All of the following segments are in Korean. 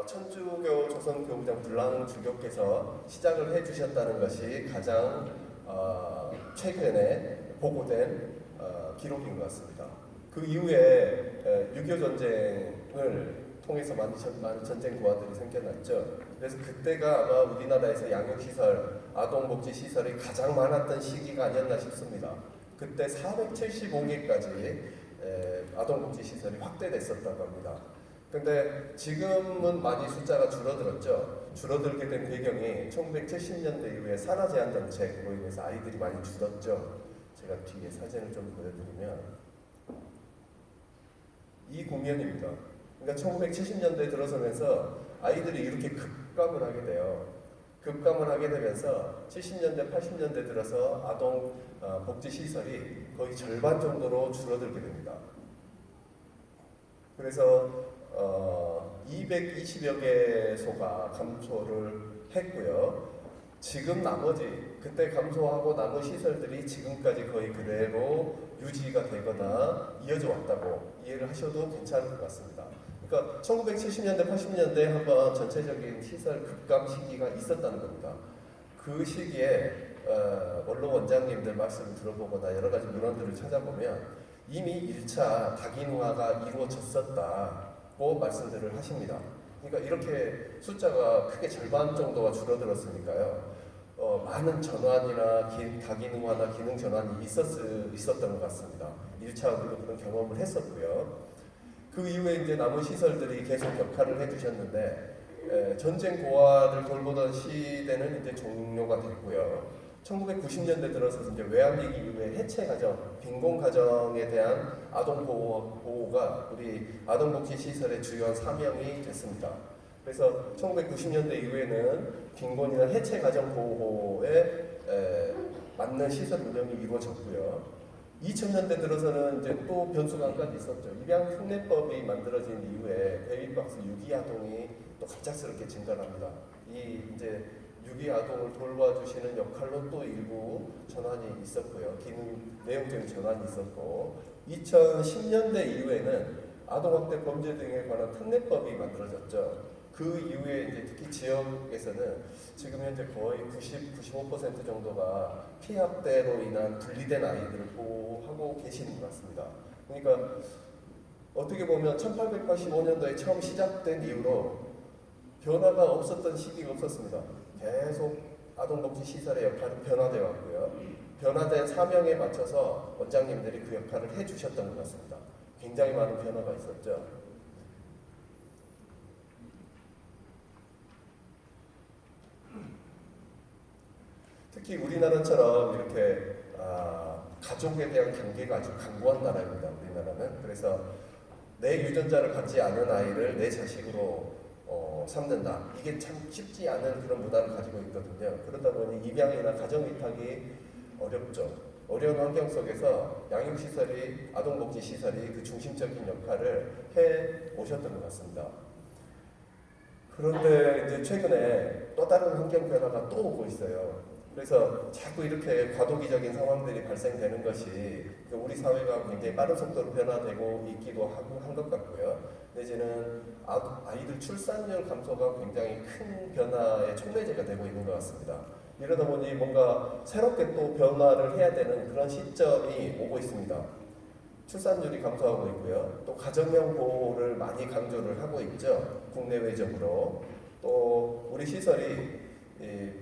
천주교 조선교구장 불랑주교께서 시작을 해주셨다는 것이 가장 최근에 보고된 기록인 것 같습니다. 그 이후에 6.25 전쟁을 통해서 많은 전쟁 고아들이 생겨났죠. 그래서 그때가 아마 우리나라에서 양육시설, 아동복지시설이 가장 많았던 시기가 아니었나 싶습니다. 그때 475개까지 아동복지시설이 확대됐었다고 합니다. 근데 지금은 많이 숫자가 줄어들었죠. 줄어들게 된 배경이 1970년대 이후에 산하 제한 정책으로 인해서 아이들이 많이 줄었죠. 제가 뒤에 사진을 좀 보여드리면 이 국면입니다. 그러니까 1970년대 들어서면서 아이들이 이렇게 급감을 하게 돼요. 급감을 하게 되면서 70년대, 80년대 들어서 아동 복지 시설이 거의 절반 정도로 줄어들게 됩니다. 그래서 220여 개소가 감소를 했고요. 지금 나머지 그때 감소하고 남은 시설들이 지금까지 거의 그대로 유지가 되거나 이어져 왔다고 이해를 하셔도 괜찮을 것 같습니다. 그러니까 1970년대, 80년대에 한번 전체적인 시설 급감 시기가 있었다는 겁니다. 그 시기에 원로 원장님들 말씀을 들어보거나 여러 가지 문헌들을 찾아보면 이미 1차 다기능화가 이루어졌었다고 말씀들을 하십니다. 그러니까 이렇게 숫자가 크게 절반 정도가 줄어들었으니까요. 많은 전환이나 다기능화나 기능 전환이 있었던 것 같습니다. 1차로 그런 경험을 했었고요. 그 이후에 이제 남은 시설들이 계속 역할을 해주셨는데 전쟁 고아를 돌보던 시대는 이제 종료가 됐고요. 1990년대 들어서 이제 외환위기 이후에 해체 가정, 빈곤 가정에 대한 아동 보호가 우리 아동복지 시설의 주요한 사명이 됐습니다. 그래서 1990년대 이후에는 빈곤이나 해체 가정 보호에 맞는 시설 운영이 이루어졌고요. 2000년대 들어서는 이제 또 변수가 한 가지 있었죠. 입양 특례법이 만들어진 이후에 베이비박스 유기 아동이 또 갑작스럽게 증가합니다. 이 이제 유기 아동을 돌봐주시는 역할로 또 일부 전환이 있었고요. 기능 내용적인 전환이 있었고, 2010년대 이후에는 아동학대 범죄 등에 관한 특례법이 만들어졌죠. 그 이후에 이제 특히 지역에서는 지금 현재 거의 95% 정도가 피학대로 인한 분리된 아이들을 보호하고 계시는 것 같습니다. 그러니까 어떻게 보면 1885년도에 처음 시작된 이후로 변화가 없었던 시기가 없었습니다. 계속 아동복지 시설의 역할은 변화되어 왔고요. 변화된 사명에 맞춰서 원장님들이 그 역할을 해주셨던 것 같습니다. 굉장히 많은 변화가 있었죠. 특히 우리나라처럼 이렇게 가족에 대한 경계가 아주 강고한 나라입니다. 우리나라는. 그래서 내 유전자를 갖지 않은 아이를 내 자식으로 삼는다. 이게 참 쉽지 않은 그런 문화를 가지고 있거든요. 그러다 보니 입양이나 가정 위탁이 어렵죠. 어려운 환경 속에서 양육시설이, 아동복지시설이 그 중심적인 역할을 해 오셨던 것 같습니다. 그런데 이제 최근에 또 다른 환경 변화가 또 오고 있어요. 그래서 자꾸 이렇게 과도기적인 상황들이 발생되는 것이 우리 사회가 굉장히 빠른 속도로 변화되고 있기도 하고 한 것 같고요. 내지는 아이들 출산율 감소가 굉장히 큰 변화의 촉매제가 되고 있는 것 같습니다. 이러다 보니 뭔가 새롭게 또 변화를 해야 되는 그런 시점이 오고 있습니다. 출산율이 감소하고 있고요. 또 가정형 보호를 많이 강조를 하고 있죠. 국내외적으로. 또 우리 시설이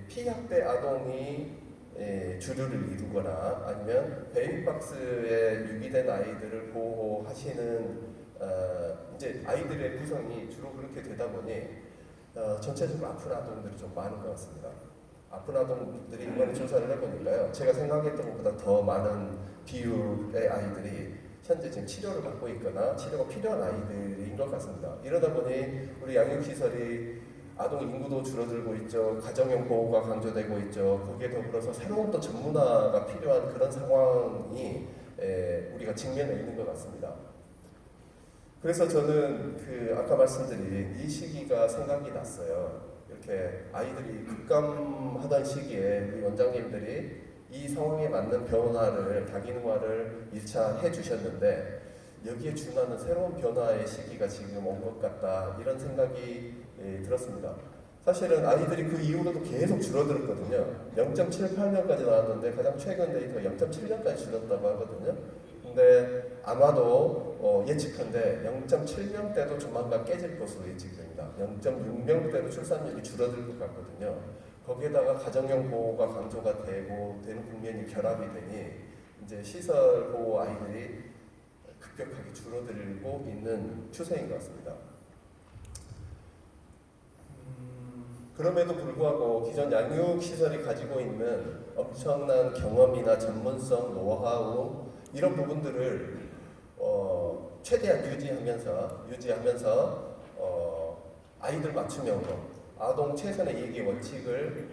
피학대 아동이 주류를 이루거나 아니면 베이비박스에 유기된 아이들을 보호하시는 이제 아이들의 구성이 주로 그렇게 되다 보니 전체적으로 아픈 아동들이 좀 많은 것 같습니다. 아픈 아동들이 이번에 조사를 해보니까요, 제가 생각했던 것보다 더 많은 비율의 아이들이 현재 지금 치료를 받고 있거나 치료가 필요한 아이들인 것 같습니다. 이러다 보니 우리 양육시설이 아동 인구도 줄어들고 있죠. 가정형 보호가 강조되고 있죠. 거기에 더불어서 새로운 또 전문화가 필요한 그런 상황이 우리가 직면해 있는 것 같습니다. 그래서 저는 아까 말씀드린 이 시기가 생각이 났어요. 이렇게 아이들이 급감하던 시기에 우리 원장님들이 이 상황에 맞는 변화를, 다기능화를 1차 해주셨는데 여기에 준하는 새로운 변화의 시기가 지금 온 것 같다 이런 생각이 들었습니다. 사실은 아이들이 그 이후로도 계속 줄어들었거든요. 0.78명까지 나왔는데 가장 최근 데이터가 0.7명까지 줄었다고 하거든요. 근데 아마도 예측한데 0.7명 때도 조만간 깨질 것으로 예측됩니다. 0.6명 때도 출산율이 줄어들 것 같거든요. 거기에다가 가정형 보호가 강조가 되는 국면이 결합이 되니 이제 시설 보호 아이들이 급격하게 줄어들고 있는 추세인 것 같습니다. 그럼에도 불구하고 기존 양육시설이 가지고 있는 엄청난 경험이나 전문성, 노하우 이런 부분들을 최대한 유지하면서 아이들 맞춤형으로 아동 최선의 이익의 원칙을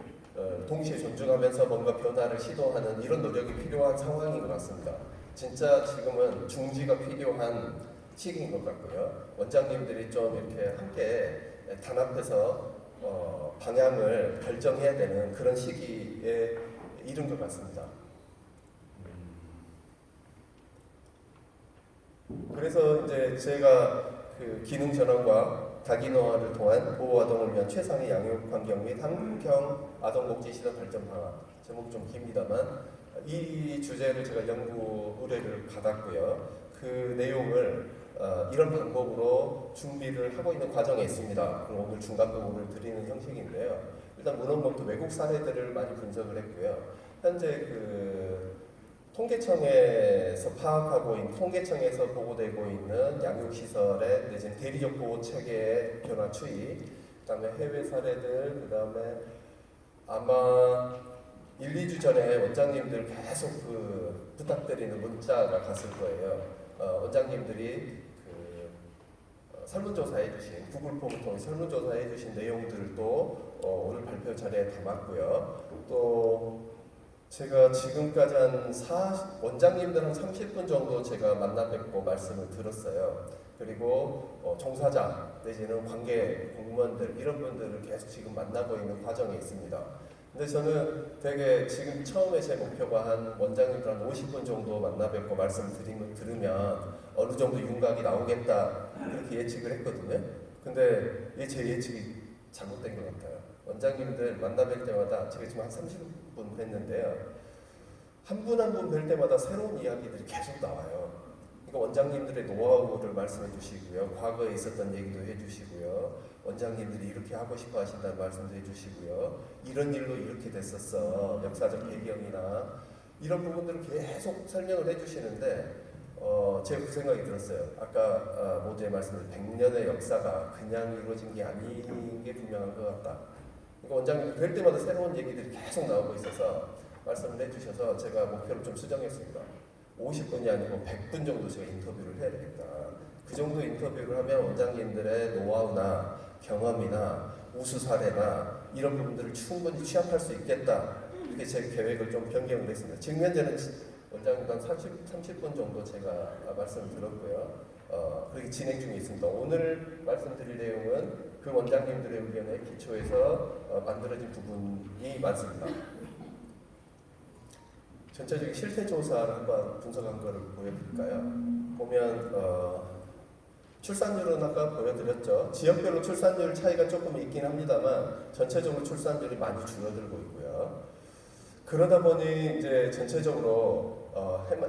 동시에 존중하면서 뭔가 변화를 시도하는 이런 노력이 필요한 상황인 것 같습니다. 진짜 지금은 중지가 필요한 시기인 것 같고요. 원장님들이 좀 이렇게 함께 단합해서 방향을 결정해야 되는 그런 시기에 이른 것 같습니다. 그래서 이제 제가 그 기능 전환과 다기노화를 통한 보호 아동을 위한 최상의 양육 환경 및 환경 아동복지 시설 발전 방안, 제목이 좀 깁니다만 이 주제를 제가 연구 의뢰를 받았고요. 그 내용을 이런 방법으로 준비를 하고 있는 과정에 있습니다. 그럼 오늘 중간 부분을 드리는 형식인데요. 일단 문헌부터 외국 사례들을 많이 분석을 했고요. 현재 그 통계청에서 파악하고 있는, 통계청에서 보고되고 있는 양육시설의 내지는 대리적 보호 체계의 변화 추이, 그다음에 해외 사례들, 그다음에 아마 1, 2주 전에 원장님들 계속 그 부탁드리는 문자가 갔을 거예요. 원장님들이 설문조사해 주신 구글 폼을 통해 설문조사해 주신 내용들도 오늘 발표 자리에 담았고요. 또 제가 지금까지 원장님들 한 30분 정도 제가 만나 뵙고 말씀을 들었어요. 그리고 종사자 내지는 관계 공무원들 이런 분들을 계속 지금 만나고 있는 과정에 있습니다. 근데 저는 되게 지금 처음에 제 목표가 한 원장님들 한 50분 정도 만나 뵙고 말씀 들으면 어느 정도 윤곽이 나오겠다 그렇게 예측을 했거든요. 근데 제 예측이 잘못된 것 같아요. 원장님들 만나 뵐 때마다 제가 지금 한 30분 했는데요. 한 분 한 분 뵐 때마다 새로운 이야기들이 계속 나와요. 그러니까 원장님들의 노하우를 말씀해 주시고요. 과거에 있었던 얘기도 해 주시고요. 원장님들이 이렇게 하고 싶어 하신다는 말씀도 해주시고요. 이런 일로 이렇게 됐었어. 역사적 배경이나 이런 부분들을 계속 설명을 해주시는데 제가 그 생각이 들었어요. 아까 모두의 말씀을 100년의 역사가 그냥 이루어진 게 아닌 게 분명한 것 같다. 그러니까 원장님 뵐 때마다 새로운 얘기들이 계속 나오고 있어서 말씀을 해주셔서 제가 목표를 좀 수정했습니다. 50분이 아니고 100분 정도 제가 인터뷰를 해야 되겠다. 그 정도 인터뷰를 하면 원장님들의 노하우나 경험이나 우수 사례나 이런 부분들을 충분히 취합할 수 있겠다. 이렇게 제 계획을 좀 변경을 했습니다. 지금 현재는 원장님과 30분 정도 제가 말씀을 들었고요. 그렇게 진행 중에 있습니다. 오늘 말씀드릴 내용은 그 원장님들의 의견에 기초해서 만들어진 부분이 많습니다. 전체적인 실태 조사를 한번 분석한 거를 보여드릴까요? 보면 출산율은 아까 보여드렸죠. 지역별로 출산율 차이가 조금 있긴 합니다만 전체적으로 출산율이 많이 줄어들고 있고요. 그러다 보니 이제 전체적으로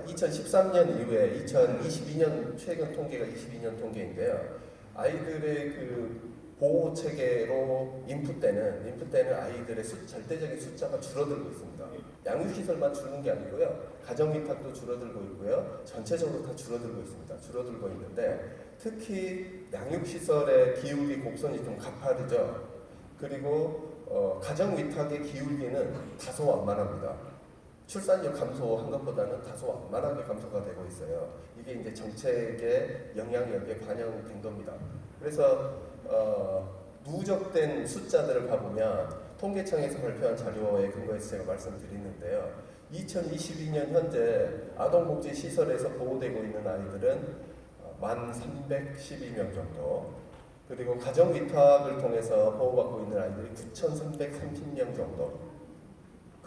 2013년 이후에 2022년 최근 통계가 22년 통계인데요. 아이들의 그 보호 체계로 인풋되는 아이들의 절대적인 숫자가 줄어들고 있습니다. 양육시설만 줄는 게 아니고요. 가정위탁도 줄어들고 있고요. 전체적으로 다 줄어들고 있습니다. 줄어들고 있는데 특히 양육시설의 기울기 곡선이 좀 가파르죠. 그리고 가정위탁의 기울기는 다소 완만합니다. 출산율 감소한 것보다는 다소 완만하게 감소가 되고 있어요. 이게 이제 정책의 영향력에 반영된 겁니다. 그래서 누적된 숫자들을 봐보면 통계청에서 발표한 자료에 근거해서 제가 말씀드리는데요. 2022년 현재 아동복지시설에서 보호되고 있는 아이들은 1,312명 정도, 그리고 가정위탁을 통해서 보호받고 있는 아이들이 9,330명 정도.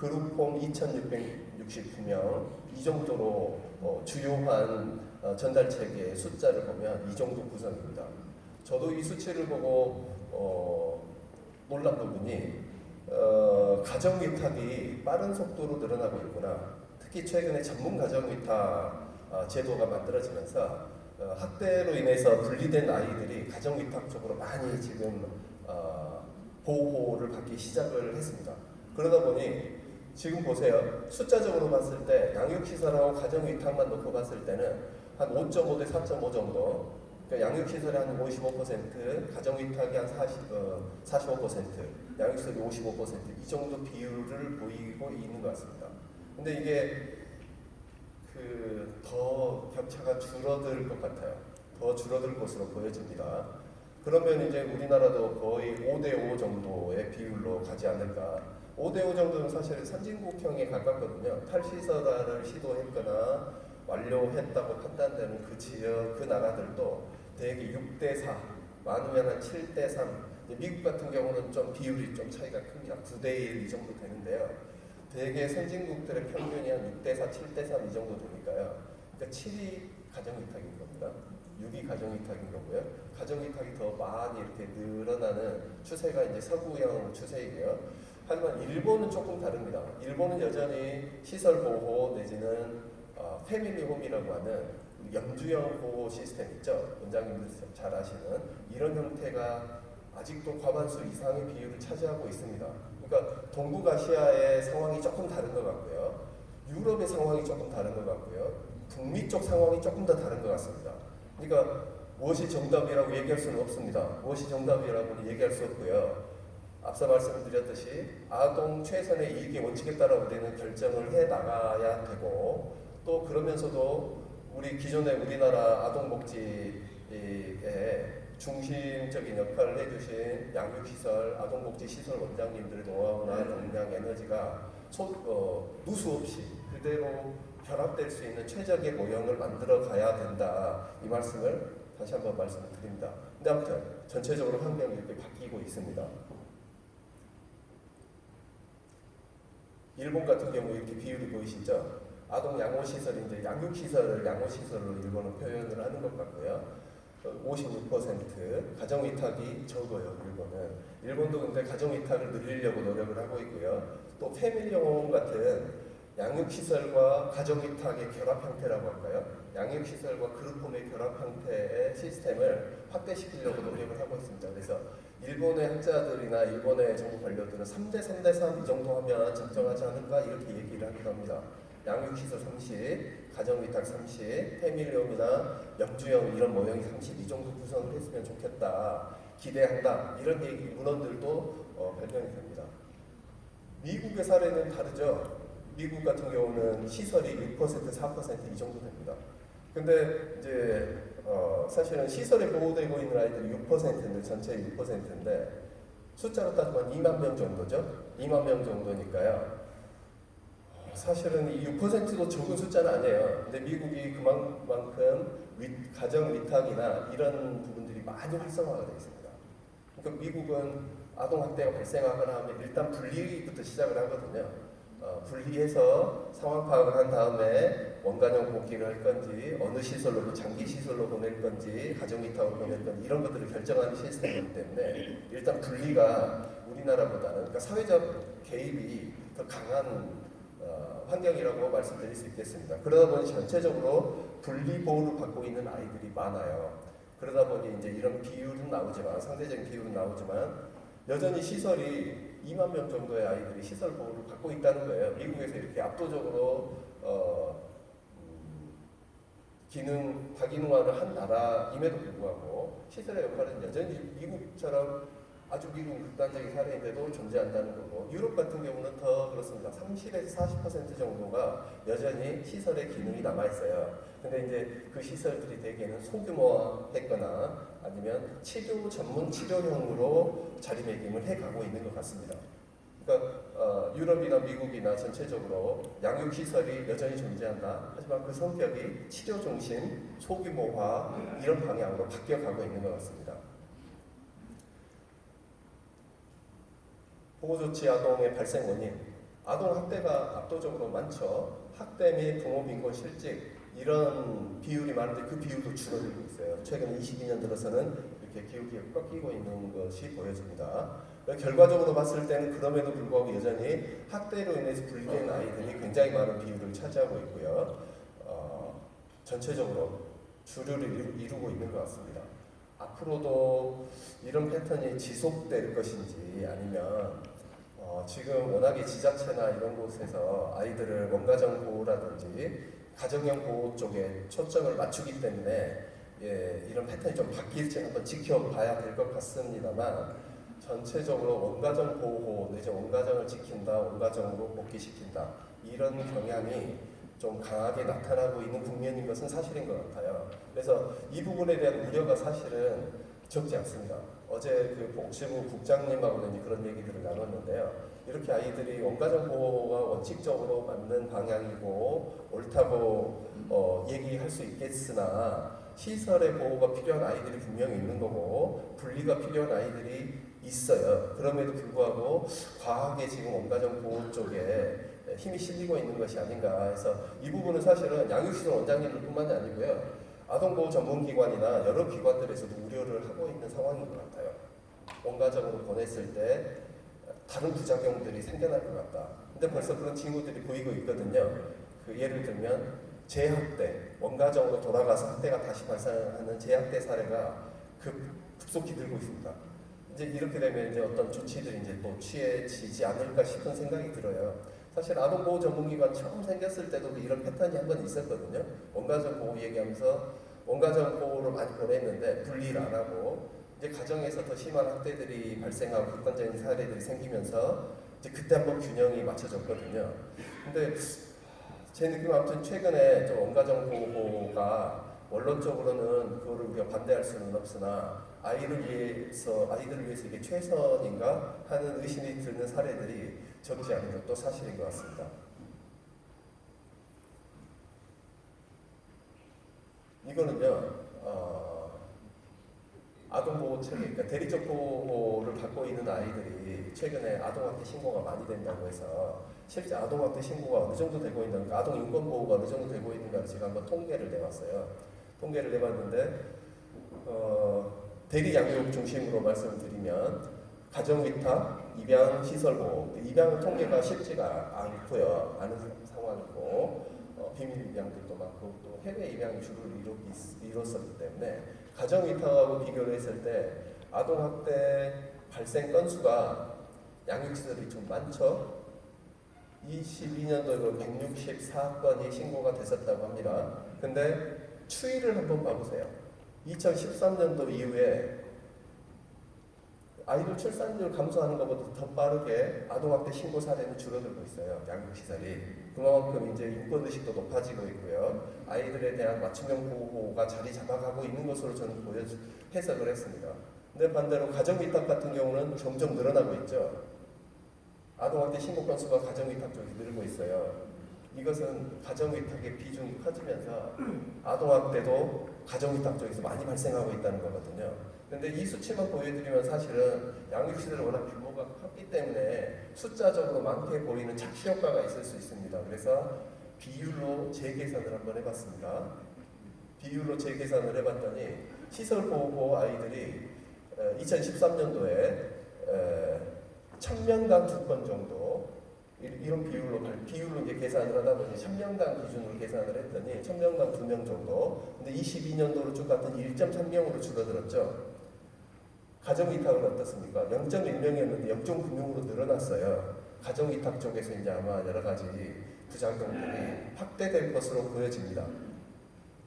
그룹홈 2,669명 이 정도로 주요한 전달 체계의 숫자를 보면 이 정도 구성입니다. 저도 이 수치를 보고 놀란 부분이 가정 위탁이 빠른 속도로 늘어나고 있구나. 특히 최근에 전문 가정 위탁 제도가 만들어지면서 학대로 인해서 분리된 아이들이 가정 위탁 쪽으로 많이 지금 보호를 받기 시작을 했습니다. 그러다 보니 지금 보세요. 숫자적으로 봤을 때 양육시설하고 가정 위탁만 놓고 봤을 때는 한 5.5 대 4.5 정도. 그러니까 양육시설이 한 55%, 가정 위탁이 한 45%, 양육시설이 55%이 정도 비율을 보이고 있는 것 같습니다. 근데 이게 더 격차가 줄어들 것 같아요. 더 줄어들 것으로 보여집니다. 그러면 이제 우리나라도 거의 5대5 정도의 비율로 가지 않을까. 5대5 정도는 사실 선진국형에 가깝거든요. 탈시설화를 시도했거나 완료했다고 판단되는 그 지역, 그 나라들도 대개 6대4, 많으면 한 7대3. 미국 같은 경우는 좀 비율이 좀 차이가 큽니다. 9대1 이 정도 되는데요. 대개 선진국들의 평균이 한 6대4, 7대3 이 정도 되니까요. 그러니까 7이 가정위탁인 겁니다. 6이 가정위탁인 거고요. 가정위탁이 더 많이 이렇게 늘어나는 추세가 이제 서구형 추세이고요. 하지만 일본은 조금 다릅니다. 일본은 여전히 시설 보호 내지는 패밀리홈이라고 하는 영주형 보호 시스템 있죠. 원장님들 잘 아시는 이런 형태가 아직도 과반수 이상의 비율을 차지하고 있습니다. 그러니까 동북아시아의 상황이 조금 다른 것 같고요. 유럽의 상황이 조금 다른 것 같고요. 북미 쪽 상황이 조금 더 다른 것 같습니다. 그러니까 무엇이 정답이라고 얘기할 수는 없습니다. 무엇이 정답이라고는 얘기할 수 없고요. 앞서 말씀드렸듯이 아동 최선의 이익의 원칙에 따라 우리는 결정을 해 나가야 되고 또 그러면서도 우리 기존의 우리나라 아동복지에 중심적인 역할을 해주신 양육시설, 아동복지시설 원장님들의 노하우나 역량, 에너지가 누수 없이 그대로 결합될 수 있는 최적의 모형을 만들어 가야 된다. 이 말씀을 다시 한번 말씀을 드립니다. 근데 아무튼 전체적으로 환경이 이렇게 바뀌고 있습니다. 일본 같은 경우 이렇게 비율이 보이시죠? 아동 양호시설인데 양육시설을 양호시설로 일본은 표현을 하는 것 같고요. 56% 가정위탁이 적어요. 일본도 근데 가정위탁을 늘리려고 노력을 하고 있고요. 또 패밀리홈 같은 양육시설과 가정위탁의 결합 형태라고 할까요? 양육시설과 그룹홈의 결합 형태의 시스템을 확대시키려고 노력을 하고 있습니다. 그래서 일본의 학자들이나 일본의 정부 관료들은 3대 3대 3 이 정도 하면 적정하지 않을까 이렇게 얘기를 하기도 합니다. 양육시설 30, 가정위탁 30, 패밀리홈이나 영주형 이런 모형이 30 이 정도 구성을 했으면 좋겠다. 기대한다. 이런 얘기 문헌들도 발견이 됩니다. 미국의 사례는 다르죠. 미국 같은 경우는 시설이 6%, 4%이 정도 됩니다. 근데 이제 사실은 시설에 보호되고 있는 아이들이 6%인데 전체의 6%인데 숫자로 따지면 2만 명 정도죠. 2만 명 정도니까요. 사실은 이 6%도 적은 숫자는 아니에요. 근데 미국이 그만큼 가정 위탁이나 이런 부분들이 많이 활성화가 되어 있습니다. 그러니까 미국은 아동학대가 발생하거나 하면 일단 분리부터 시작을 하거든요. 분리해서 상황 파악을 한 다음에 원가정 복귀를 할 건지 어느 시설로 장기 시설로 보낼 건지 가정 위탁으로 보낼 건지 이런 것들을 결정하는 시스템이기 때문에 일단 분리가 우리나라보다는 그러니까 사회적 개입이 더 강한 환경이라고 말씀드릴 수 있겠습니다. 그러다 보니 전체적으로 분리 보호를 받고 있는 아이들이 많아요. 그러다 보니 이제 이런 비율은 나오지만 상대적인 비율은 나오지만 여전히 시설이 2만 명 정도의 아이들이 시설 보호를 받고 있다는 거예요. 미국에서 이렇게 압도적으로 다기능화를 한 나라임에도 불구하고 시설의 역할은 여전히 미국처럼 아주 미국 극단적인 사례인데도 존재한다는 거고 유럽 같은 경우는 더 그렇습니다. 30에서 40% 정도가 여전히 시설의 기능이 남아있어요. 근데 이제 그 시설들이 대개는 소규모화했거나 아니면 치료 전문 치료형으로 자리매김을 해가고 있는 것 같습니다. 그러니까 유럽이나 미국이나 전체적으로 양육시설이 여전히 존재한다. 하지만 그 성격이 치료 중심, 소규모화 이런 방향으로 바뀌어가고 있는 것 같습니다. 보호조치 아동의 발생 원인 아동 학대가 압도적으로 많죠. 학대 및 부모 빈곤 실직 이런 비율이 많은데 그 비율도 줄어들고 있어요. 최근 22년 들어서는 이렇게 기울기 꺾이고 있는 것이 보여집니다. 결과적으로 봤을 때는 그럼에도 불구하고 여전히 학대로 인해서 분리된 아이들이 굉장히 많은 비율을 차지하고 있고요. 전체적으로 주류를 이루고 있는 것 같습니다. 앞으로도 이런 패턴이 지속될 것인지 아니면 지금 워낙에 지자체나 이런 곳에서 아이들을 원가정 보호라든지 가정형 보호 쪽에 초점을 맞추기 때문에 이런 패턴이 좀 바뀔지 한번 지켜봐야 될 것 같습니다만 전체적으로 원가정 보호 내지 원가정을 지킨다, 원가정으로 복귀시킨다 이런 경향이 좀 강하게 나타나고 있는 국면인 것은 사실인 것 같아요. 그래서 이 부분에 대한 우려가 사실은 적지 않습니다. 어제 그 복지부 국장님하고는 그런 얘기들을 나눴는데요. 이렇게 아이들이 원가정 보호가 원칙적으로 맞는 방향이고 옳다고 얘기할 수 있겠으나 시설의 보호가 필요한 아이들이 분명히 있는 거고 분리가 필요한 아이들이 있어요. 그럼에도 불구하고 과하게 지금 원가정 보호 쪽에 힘이 실리고 있는 것이 아닌가 해서 이 부분은 사실은 양육시설 원장님들뿐만이 아니고요. 아동보호 전문기관이나 여러 기관들에서도 우려를 하고 있는 상황인 것 같아요. 원가정으로 보냈을 때 다른 부작용들이 생겨날 것 같다. 근데 벌써 그런 징후들이 보이고 있거든요. 그 예를 들면 재학대, 원가정으로 돌아가서 학대가 다시 발생하는 재학대 사례가 급속히 늘고 있습니다. 이제 이렇게 되면 이제 어떤 조치들이 이제 또 취해지지 않을까 싶은 생각이 들어요. 사실 아동보호 전문기관 처음 생겼을 때도 이런 패턴이 한 번 있었거든요. 원가정 보호 얘기하면서 원가정 보호를 많이 보냈는데 분리를 안 하고 이제 가정에서 더 심한 학대들이 발생하고 극단적인 사례들이 생기면서 이제 그때 한번 균형이 맞춰졌거든요. 근데 제 느낌은 아무튼 최근에 좀 원가정 보호가 원론적으로는 그거를 우리가 반대할 수는 없으나 아이들을 위해서 이게 최선인가 하는 의심이 드는 사례들이 적지 않은 것도 사실인 것 같습니다. 이거는요, 아동보호체계, 그러니까 대리적 보호를 받고 있는 아이들이 최근에 아동학대 신고가 많이 된다고 해서 실제 아동학대 신고가 어느 정도 되고 있는가, 아동인권보호가 어느 정도 되고 있는가를 제가 한번 통계를 내봤어요. 통계를 내봤는데 대리 양육 중심으로 말씀을 드리면 가정위탁, 입양시설보호, 입양 통계가 쉽지가 않고요. 않은 상황이고 비밀 입양들도 많고 또 해외 입양이 주를 이뤘었기 때문에 가정위탁하고 비교를 했을 때 아동학대 발생 건수가 양육시설이 좀 많죠. 22년도에 164건이 신고가 됐었다고 합니다. 근데 추이를 한번 봐보세요. 2013년도 이후에 아이들 출산율 감소하는 것보다 더 빠르게 아동학대 신고 사례는 줄어들고 있어요. 양육시설이. 그만큼 이제 인권의식도 높아지고 있고요. 아이들에 대한 맞춤형 보호가 자리 잡아가고 있는 것으로 저는 해석을 했습니다. 근데 반대로 가정위탁 같은 경우는 점점 늘어나고 있죠. 아동학대 신고 건수가 가정위탁 쪽이 늘고 있어요. 이것은 가정위탁의 비중이 커지면서 아동학대도 가정위탁 쪽에서 많이 발생하고 있다는 거거든요. 근데 이 수치만 보여드리면 사실은 양육시설이 워낙 규모가 컸기 때문에 숫자적으로 많게 보이는 착시 효과가 있을 수 있습니다. 그래서 비율로 재계산을 한번 해봤습니다. 비율로 재계산을 해봤더니 시설보호 아이들이 2013년도에 1000명당 2건 정도 이런 비율로 이제 계산을 하다 보니 1000명당 기준으로 계산을 했더니 1000명당 2명 정도. 근데 22년도로 쭉 갔더니 1.3명으로 줄어들었죠. 가정위탁은 어떻습니까? 0.1명이었는데 0.9명으로 늘어났어요. 가정위탁 쪽에서 이제 아마 여러 가지 부작용들이 확대될 것으로 보여집니다.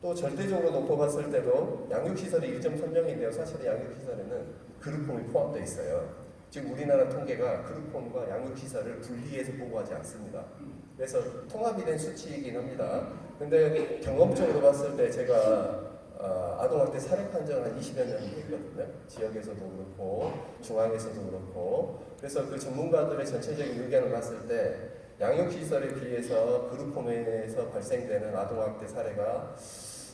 또 절대적으로 놓고 봤을 때도 양육시설이 1.3명인데요. 사실 양육시설에는 그룹홈이 포함되어 있어요. 지금 우리나라 통계가 그룹홈과 양육시설을 분리해서 보고하지 않습니다. 그래서 통합이 된 수치이긴 합니다. 근데 경험적으로 봤을 때 제가 아동학대 사례 판정을 한 20여 년이 됐거든요. 지역에서도 그렇고 중앙에서도 그렇고. 그래서 그 전문가들의 전체적인 의견을 봤을 때 양육시설에 비해서 그룹홈에서 발생되는 아동학대 사례가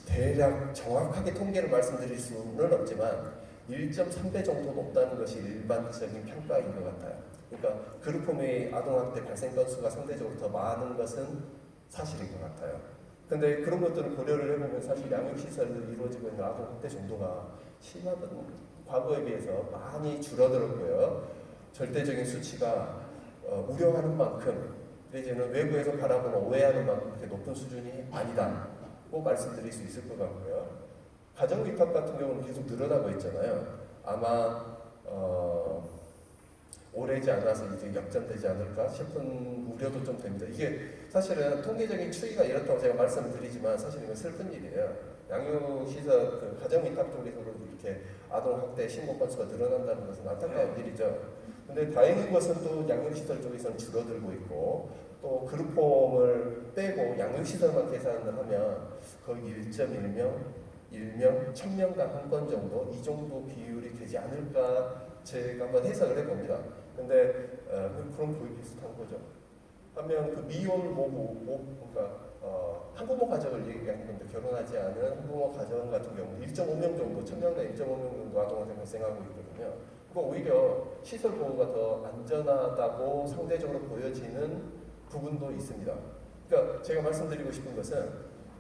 대략 정확하게 통계를 말씀드릴 수는 없지만 1.3배 정도 높다는 것이 일반적인 평가인 것 같아요. 그러니까 그룹홈의 아동학대 발생 건수가 상대적으로 더 많은 것은 사실인 것 같아요. 근데 그런 것들을 고려를 해보면 사실 양육시설로 이루어지고 있는 아동학대 정도가 심하거든요. 과거에 비해서 많이 줄어들었고요. 절대적인 수치가 우려하는 만큼 내지는 외부에서 바라보는 오해하는 만큼 그렇게 높은 수준이 아니다고 말씀드릴 수 있을 것 같고요. 가정위탁 같은 경우는 계속 늘어나고 있잖아요. 아마 오래지 않아서 이제 역전되지 않을까 싶은 우려도 좀 됩니다. 이게 사실은 통계적인 추이가 이렇다고 제가 말씀드리지만 사실 이건 슬픈 일이에요. 양육시설, 가정위탁 쪽에서도 이렇게 아동학대 신고 건수가 늘어난다는 것은 안타까운 일이죠. 근데 다행인 것은 또 양육시설 쪽에서는 줄어들고 있고 또 그룹홈을 빼고 양육시설만 계산을 하면 거의 1.1명, 1000명당 한 건 정도 이 정도 비율이 되지 않을까 제가 한번 해석을 해봅니다. 근데 그럼 거의 비슷한 거죠. 하면 그 미혼 그러니까 한부모 가정을 얘기하는 건데 결혼하지 않은 한부모 가정 같은 경우 1.5명 정도, 1000명당 1.5명 정도 아동학대 발생하고 있거든요. 그거 오히려 시설 보호가 더 안전하다고 상대적으로 보여지는 부분도 있습니다. 그러니까 제가 말씀드리고 싶은 것은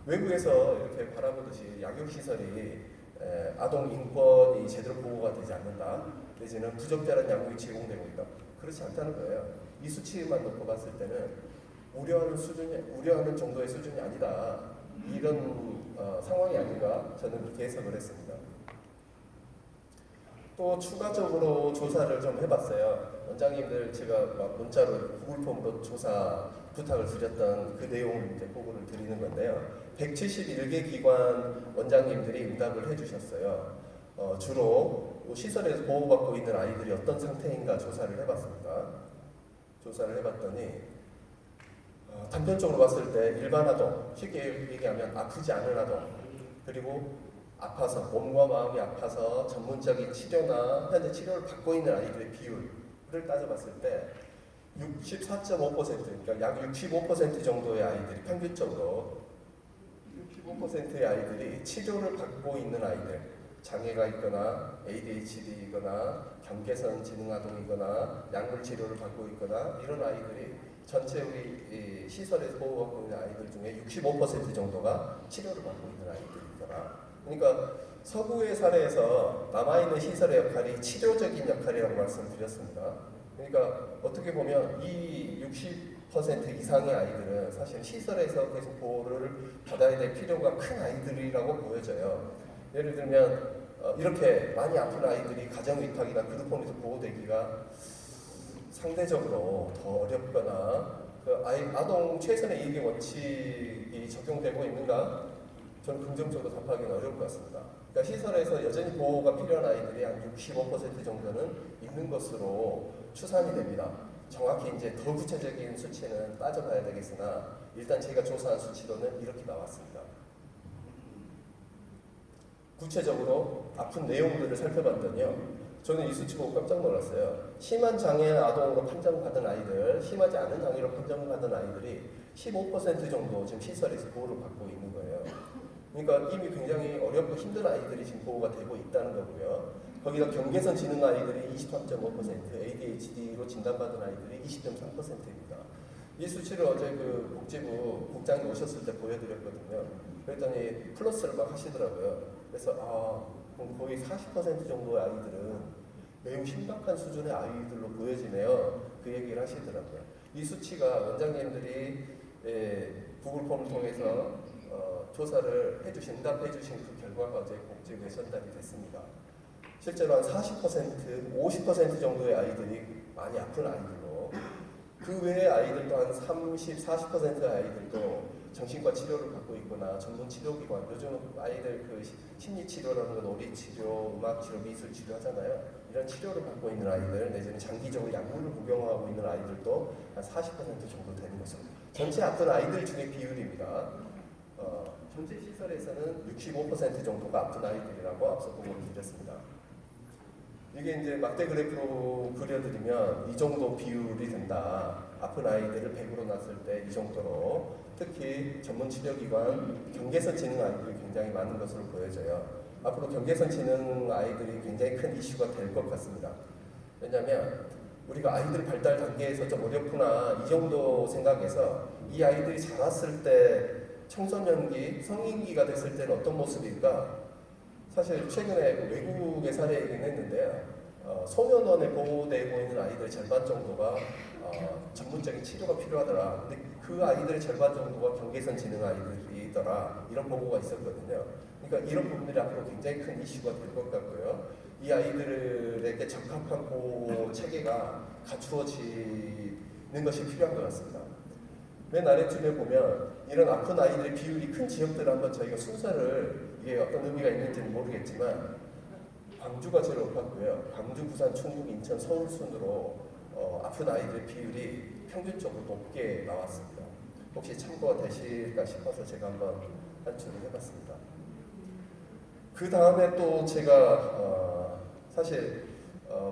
외국에서 이렇게 바라보듯이 양육시설이 아동 인권이 제대로 보호가 되지 않는다, 내지는 부적절한 양육이 제공되고 있다. 그렇지 않다는 거예요. 이 수치만 놓고 봤을 때는 우려하는 정도의 수준이 아니다. 이런 상황이 아닌가 저는 그렇게 해석을 했습니다. 또 추가적으로 조사를 좀 해봤어요. 원장님들 제가 막 문자로 구글폼으로 조사 부탁을 드렸던 그 내용을 이제 보고를 드리는 건데요. 171개 기관 원장님들이 응답을 해주셨어요. 주로 시설에서 보호받고 있는 아이들이 어떤 상태인가 조사를 해봤습니다. 조사를 해봤더니 단편적으로 봤을 때 일반 아동, 쉽게 얘기하면 아프지 않은 아동, 그리고 아파서 몸과 마음이 아파서 전문적인 치료나 현재 치료를 받고 있는 아이들의 비율을 따져봤을 때 64.5%, 그러니까 약 65% 정도의 아이들이 평균적으로 65%의 아이들이 치료를 받고 있는 아이들, 장애가 있거나 ADHD이거나 경계선 지능아동이거나 약물 치료를 받고 있거나 이런 아이들이 전체 우리 시설에서 보호받고 있는 아이들 중에 65% 정도가 치료를 받고 있는 아이들이더라. 그러니까 서구의 사례에서 남아있는 시설의 역할이 치료적인 역할이라고 말씀드렸습니다. 그러니까 어떻게 보면 이 60% 이상의 아이들은 사실 시설에서 계속 보호를 받아야 될 필요가 큰 아이들이라고 보여져요. 예를 들면 이렇게 많이 아픈 아이들이 가정위탁이나 그룹홈에서 보호되기가 상대적으로 더 어렵거나 아동 최선의 이익의 원칙이 적용되고 있는가? 저는 긍정적으로 답하기는 어려울 것 같습니다. 그러니까 시설에서 여전히 보호가 필요한 아이들이 한 65% 정도는 있는 것으로 추산이 됩니다. 정확히 이제 더 구체적인 수치는 따져봐야 되겠으나 일단 제가 조사한 수치로는 이렇게 나왔습니다. 구체적으로 아픈 내용들을 살펴봤더니요. 저는 이 수치 보고 깜짝 놀랐어요. 심한 장애 아동으로 판정받은 아이들, 심하지 않은 장애로 판정받은 아이들이 15% 정도 지금 시설에서 보호를 받고 있는 거예요. 그러니까 이미 굉장히 어렵고 힘든 아이들이 지금 보호가 되고 있다는 거고요. 거기다 경계선 지능 아이들이 23.5%, ADHD로 진단받은 아이들이 20.3%입니다. 이 수치를 어제 그 복지부 국장이 오셨을 때 보여드렸거든요. 그랬더니 플러스를 막 하시더라고요. 그래서 그럼 거의 40% 정도의 아이들은 매우 심각한 수준의 아이들로 보여지네요. 그 얘기를 하시더라고요. 이 수치가 원장님들이 구글폼을 통해서 조사를 해주신, 응답해주신 그 결과가 어제 복지부에 전달이 됐습니다. 실제로 한 40%, 50% 정도의 아이들이 많이 아픈 아이들로, 그 외의 아이들도 한 30, 40%의 아이들도 정신과 치료를 받고 있거나 전문 치료기관, 요즘 아이들 그 심리치료라는 건 놀이치료, 음악치료, 미술치료 하잖아요. 이런 치료를 받고 있는 아이들, 내지는 장기적으로 약물을 복용하고 있는 아이들도 한 40% 정도 되는 것으로. 전체 아픈 아이들 중에 비율입니다. 전체 시설에서는 65% 정도가 아픈 아이들이라고 앞서 보고를 드렸습니다. 이게 이제 막대 그래프로 그려드리면 이 정도 비율이 된다. 아픈 아이들을 100으로 놨을 때 이 정도로, 특히 전문 치료기관, 경계선 지능 아이들이 굉장히 많은 것으로 보여져요. 앞으로 경계선 지능 아이들이 굉장히 큰 이슈가 될 것 같습니다. 왜냐하면 우리가 아이들 발달 단계에서 좀 어렵구나 이 정도 생각해서 이 아이들이 자랐을 때 청소년기, 성인기가 됐을 때는 어떤 모습일까? 사실 최근에 외국의 사례이긴 했는데요. 소년원에 보호되고 있는 아이들의 절반 정도가 전문적인 치료가 필요하더라. 근데 그 아이들의 절반 정도가 경계선 지능 아이들이더라. 이런 보고가 있었거든요. 그러니까 이런 부분들이 앞으로 굉장히 큰 이슈가 될 것 같고요. 이 아이들에게 적합한 보호 체계가 갖추어지는 것이 필요한 것 같습니다. 맨 아래쯤에 보면 이런 아픈 아이들의 비율이 큰 지역들을 한번 저희가 순서를 이게 어떤 의미가 있는지는 모르겠지만 광주가 제일 높았고요. 광주, 부산, 충북, 인천, 서울 순으로 아픈 아이들의 비율이 평균적으로 높게 나왔습니다. 혹시 참고가 되실까 싶어서 제가 한번 한줄을 해봤습니다. 그 다음에 또 제가 사실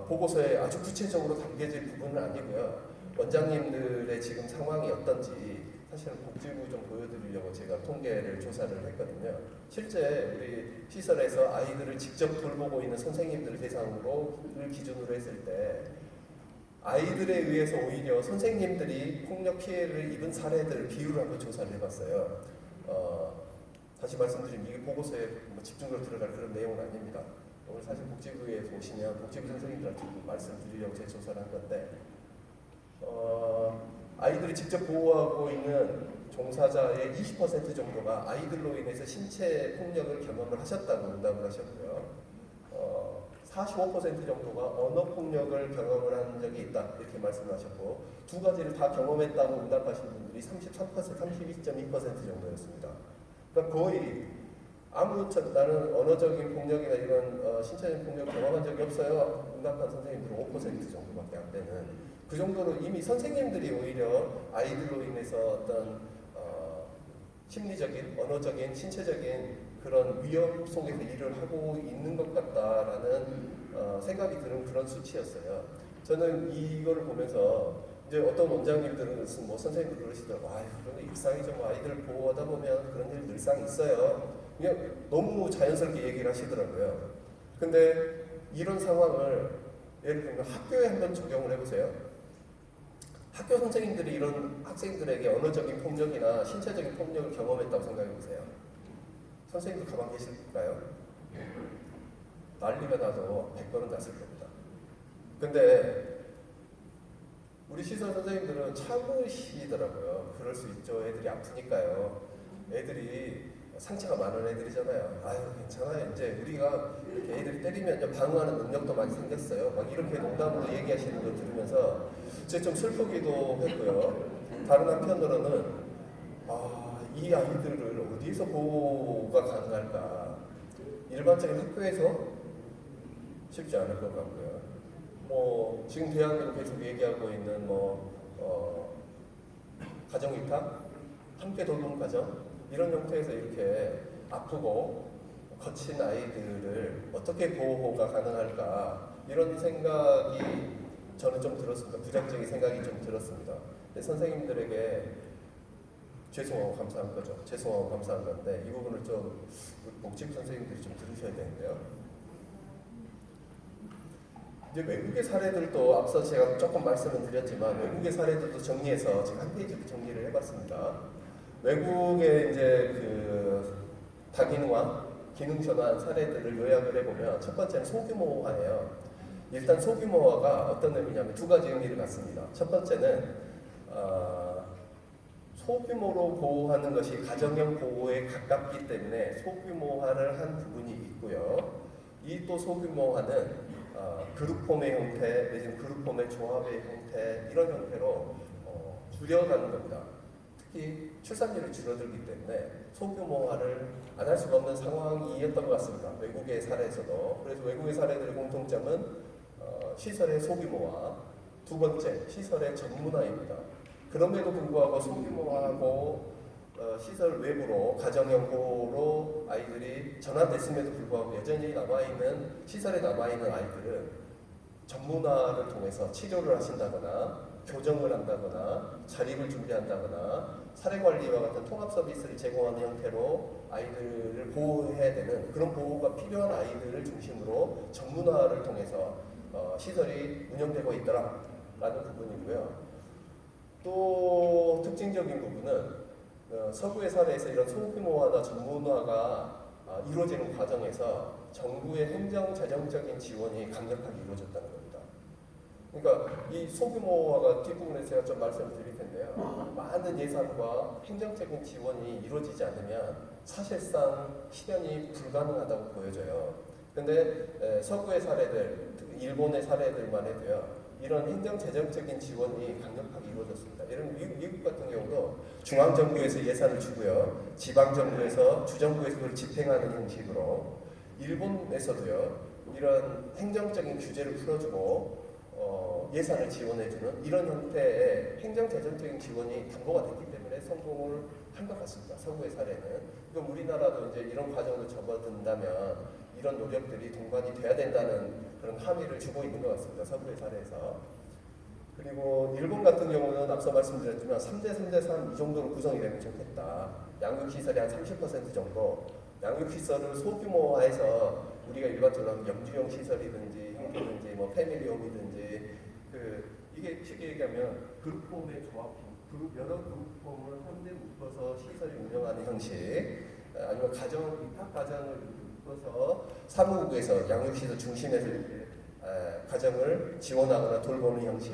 보고서에 아주 구체적으로 담겨질 부분은 아니고요. 원장님들의 지금 상황이 어떤지 사실은 복지부 좀 보여드리려고 제가 통계를 조사를 했거든요. 실제 우리 시설에서 아이들을 직접 돌보고 있는 선생님들 대상으로를 기준으로 했을 때 아이들에 의해서 오히려 선생님들이 폭력 피해를 입은 사례들 비율을 한번 조사를 해봤어요. 다시 말씀드리면 이게 보고서에 뭐 집중적으로 들어갈 그런 내용은 아닙니다. 오늘 사실 복지부에 오시면 복지부 선생님들한테 말씀드리려고 제 조사를 한 건데 아이들이 직접 보호하고 있는 종사자의 20% 정도가 아이들로 인해서 신체 폭력을 경험을 하셨다고 응답을 하셨고요. 45% 정도가 언어 폭력을 경험을 한 적이 있다 이렇게 말씀하셨고 두 가지를 다 경험했다고 응답하신 분들이 33%, 32.2% 정도였습니다. 그러니까 거의 나는 언어적인 폭력이나 이런 신체적인 폭력을 경험한 적이 없어요. 응답한 선생님들은 5% 정도밖에 안 되는 그 정도로 이미 선생님들이 오히려 아이들로 인해서 어떤 심리적인, 언어적인, 신체적인 그런 위험 속에서 일을 하고 있는 것 같다라는 생각이 드는 그런 수치였어요. 저는 이거를 보면서 이제 어떤 원장님들은 뭐 선생님들 그러시더라고. 그런 일상이죠. 뭐 아이들 보호하다 보면 그런 일 늘상 있어요. 그냥 너무 자연스럽게 얘기를 하시더라고요. 근데 이런 상황을 예를 들면 학교에 한번 적용을 해보세요. 학교 선생님들이 이런 학생들에게 언어적인 폭력이나 신체적인 폭력을 경험했다고 생각해보세요. 선생님들 가만 계실까요? 난리가 나서 100번은 났을 겁니다. 근데 우리 시설 선생님들은 참으시더라고요. 그럴 수 있죠. 애들이 아프니까요. 애들이 상처가 많은 애들이잖아요. 괜찮아요. 이제 우리가 이렇게 애들이 때리면 방어하는 능력도 많이 생겼어요. 막 이렇게 농담으로 얘기하시는 걸 들으면서 제가 좀 슬프기도 했고요. 다른 한편으로는 이 아이들을 어디서 보호가 가능할까? 일반적인 학교에서 쉽지 않을 것 같고요. 지금 대학으로 계속 얘기하고 있는 가정위탁, 함께 돌봄 가정 이런 형태에서 이렇게 아프고 거친 아이들을 어떻게 보호가 가능할까 이런 생각이 저는 좀 들었습니다. 부정적인 생각이 좀 들었습니다. 근데 선생님들에게 죄송하고 감사한 거죠. 죄송하고 감사한 건데 이 부분을 좀 복지부 선생님들이 좀 들으셔야 되는데요. 이제 외국의 사례들도 앞서 제가 조금 말씀을 드렸지만 외국의 사례들도 정리해서 제가 한 페이지 정리를 해봤습니다. 외국의 이제 그 다기능화, 기능 전환 사례들을 요약을 해보면 첫 번째는 소규모화예요. 일단 소규모화가 어떤 의미냐면 두 가지 의미를 갖습니다. 첫 번째는 소규모로 보호하는 것이 가정형 보호에 가깝기 때문에 소규모화를 한 부분이 있고요. 이 또 소규모화는 그룹홈의 형태, 내지는 그룹홈의 조합의 형태 이런 형태로 줄여가는 겁니다. 특히 출산율이 줄어들기 때문에 소규모화를 안 할 수가 없는 상황이었던 것 같습니다. 외국의 사례에서도. 그래서 외국의 사례들의 공통점은 시설의 소규모화, 두 번째 시설의 전문화입니다. 그럼에도 불구하고 소규모화하고 시설 외부로 가정형 보호로 아이들이 전환됐음에도 불구하고 여전히 남아있는 시설에 남아있는 아이들은 전문화를 통해서 치료를 하신다거나 교정을 한다거나 자립을 준비한다거나 사례관리와 같은 통합 서비스를 제공하는 형태로 아이들을 보호해야 되는 그런 보호가 필요한 아이들을 중심으로 전문화를 통해서 시설이 운영되고 있더라라는 부분이고요. 또 특징적인 부분은 서구의 사례에서 이런 소규모화나 전문화가 이루어지는 과정에서 정부의 행정 재정적인 지원이 강력하게 이루어졌다는 겁니다. 그러니까 이 소규모화가 뒷부분에 제가 좀 말씀을 드릴 텐데요. 많은 예산과 행정적인 지원이 이루어지지 않으면 사실상 실현이 불가능하다고 보여져요. 근데 서구의 사례들, 특히 일본의 사례들만 해도요. 이런 행정 재정적인 지원이 강력하게 이루어졌습니다. 이런 미국 같은 경우도 중앙정부에서 예산을 주고요. 지방정부에서 주정부에서 그걸 집행하는 형식으로 일본에서도요. 이런 행정적인 규제를 풀어주고 예산을 지원해주는 이런 형태의 행정재정적인 지원이 담보가 됐기 때문에 성공을 한 것 같습니다. 서구의 사례는. 그럼 우리나라도 이제 이런 과정을 접어든다면 이런 노력들이 동반이 돼야 된다는 그런 함의를 주고 있는 것 같습니다. 서구의 사례에서. 그리고 일본 같은 경우는 앞서 말씀드렸지만 3대 3대 3 이 정도로 구성이 되면 좋겠다. 양육시설이 한 30% 정도 양육시설을 소규모화해서 우리가 일반적으로 영주형 시설이든지 형태든지 뭐 패밀리홈이든지 이게 쉽게 얘기하면 그룹홈의 조합형 여러 그룹홈을 한데 묶어서 시설이 운영하는 형식 아니면 입학 가정을 묶어서 사무국에서 양육시설 중심에서 이렇게 가정을 지원하거나 돌보는 형식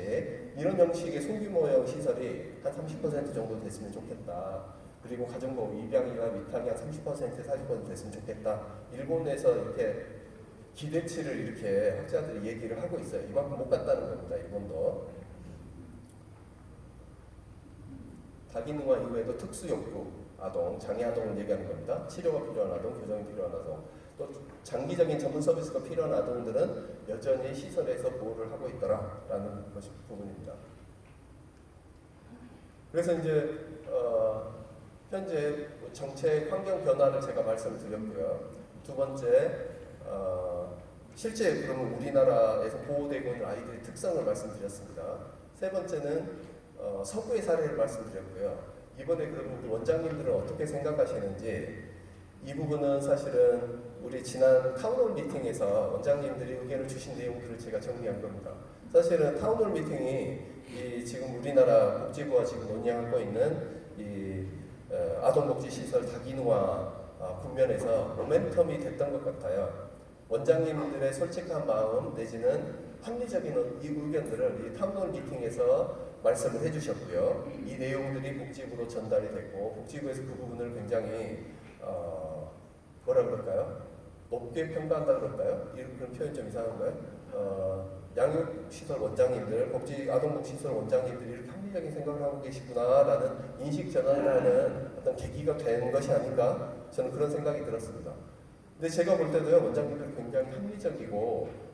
이런 형식의 소규모형 시설이 한 30% 정도 됐으면 좋겠다. 그리고 가정보험 입양이나 위탁이 한 30% 40% 됐으면 좋겠다. 일본에서 이렇게 기대치를 이렇게 학자들이 얘기를 하고 있어요. 이만큼 못 갔다는 겁니다. 일본도. 다기능화 이후에도 특수욕구 아동, 장애 아동을 얘기하는 겁니다. 치료가 필요한 아동, 교정이 필요한 아동, 또 장기적인 전문 서비스가 필요한 아동들은 여전히 시설에서 보호를 하고 있더라라는 것이 부분입니다. 그래서 이제 현재 정책 환경 변화를 제가 말씀을 드렸고요. 두 번째, 실제 그러면 우리나라에서 보호되고 있는 아이들의 특성을 말씀드렸습니다. 세 번째는 서구의 사례를 말씀드렸고요. 이번에 그러면 우리 원장님들은 어떻게 생각하시는지 이 부분은 사실은 우리 지난 타운홀 미팅에서 원장님들이 의견을 주신 내용들을 제가 정리한 겁니다. 사실은 타운홀 미팅이 지금 우리나라 복지부와 지금 논의하고 있는 아동복지시설 다기능화 국면에서 모멘텀이 됐던 것 같아요. 원장님들의 솔직한 마음 내지는 합리적인 이 의견들을 이 타운홀 미팅에서 말씀을 해주셨고요. 이 내용들이 복지부로 전달이 됐고 복지부에서 그 부분을 굉장히 뭐라 그럴까요? 높게 평가한다 그럴까요? 그런 표현 좀 이상한가요? 양육시설 원장님들, 아동복지시설 원장님들이 이렇게 합리적인 생각을 하고 계시구나라는 인식 전환을 하는 어떤 계기가 된 것이 아닌가 저는 그런 생각이 들었습니다. 근데 제가 볼 때도요 원장님들 굉장히 합리적이고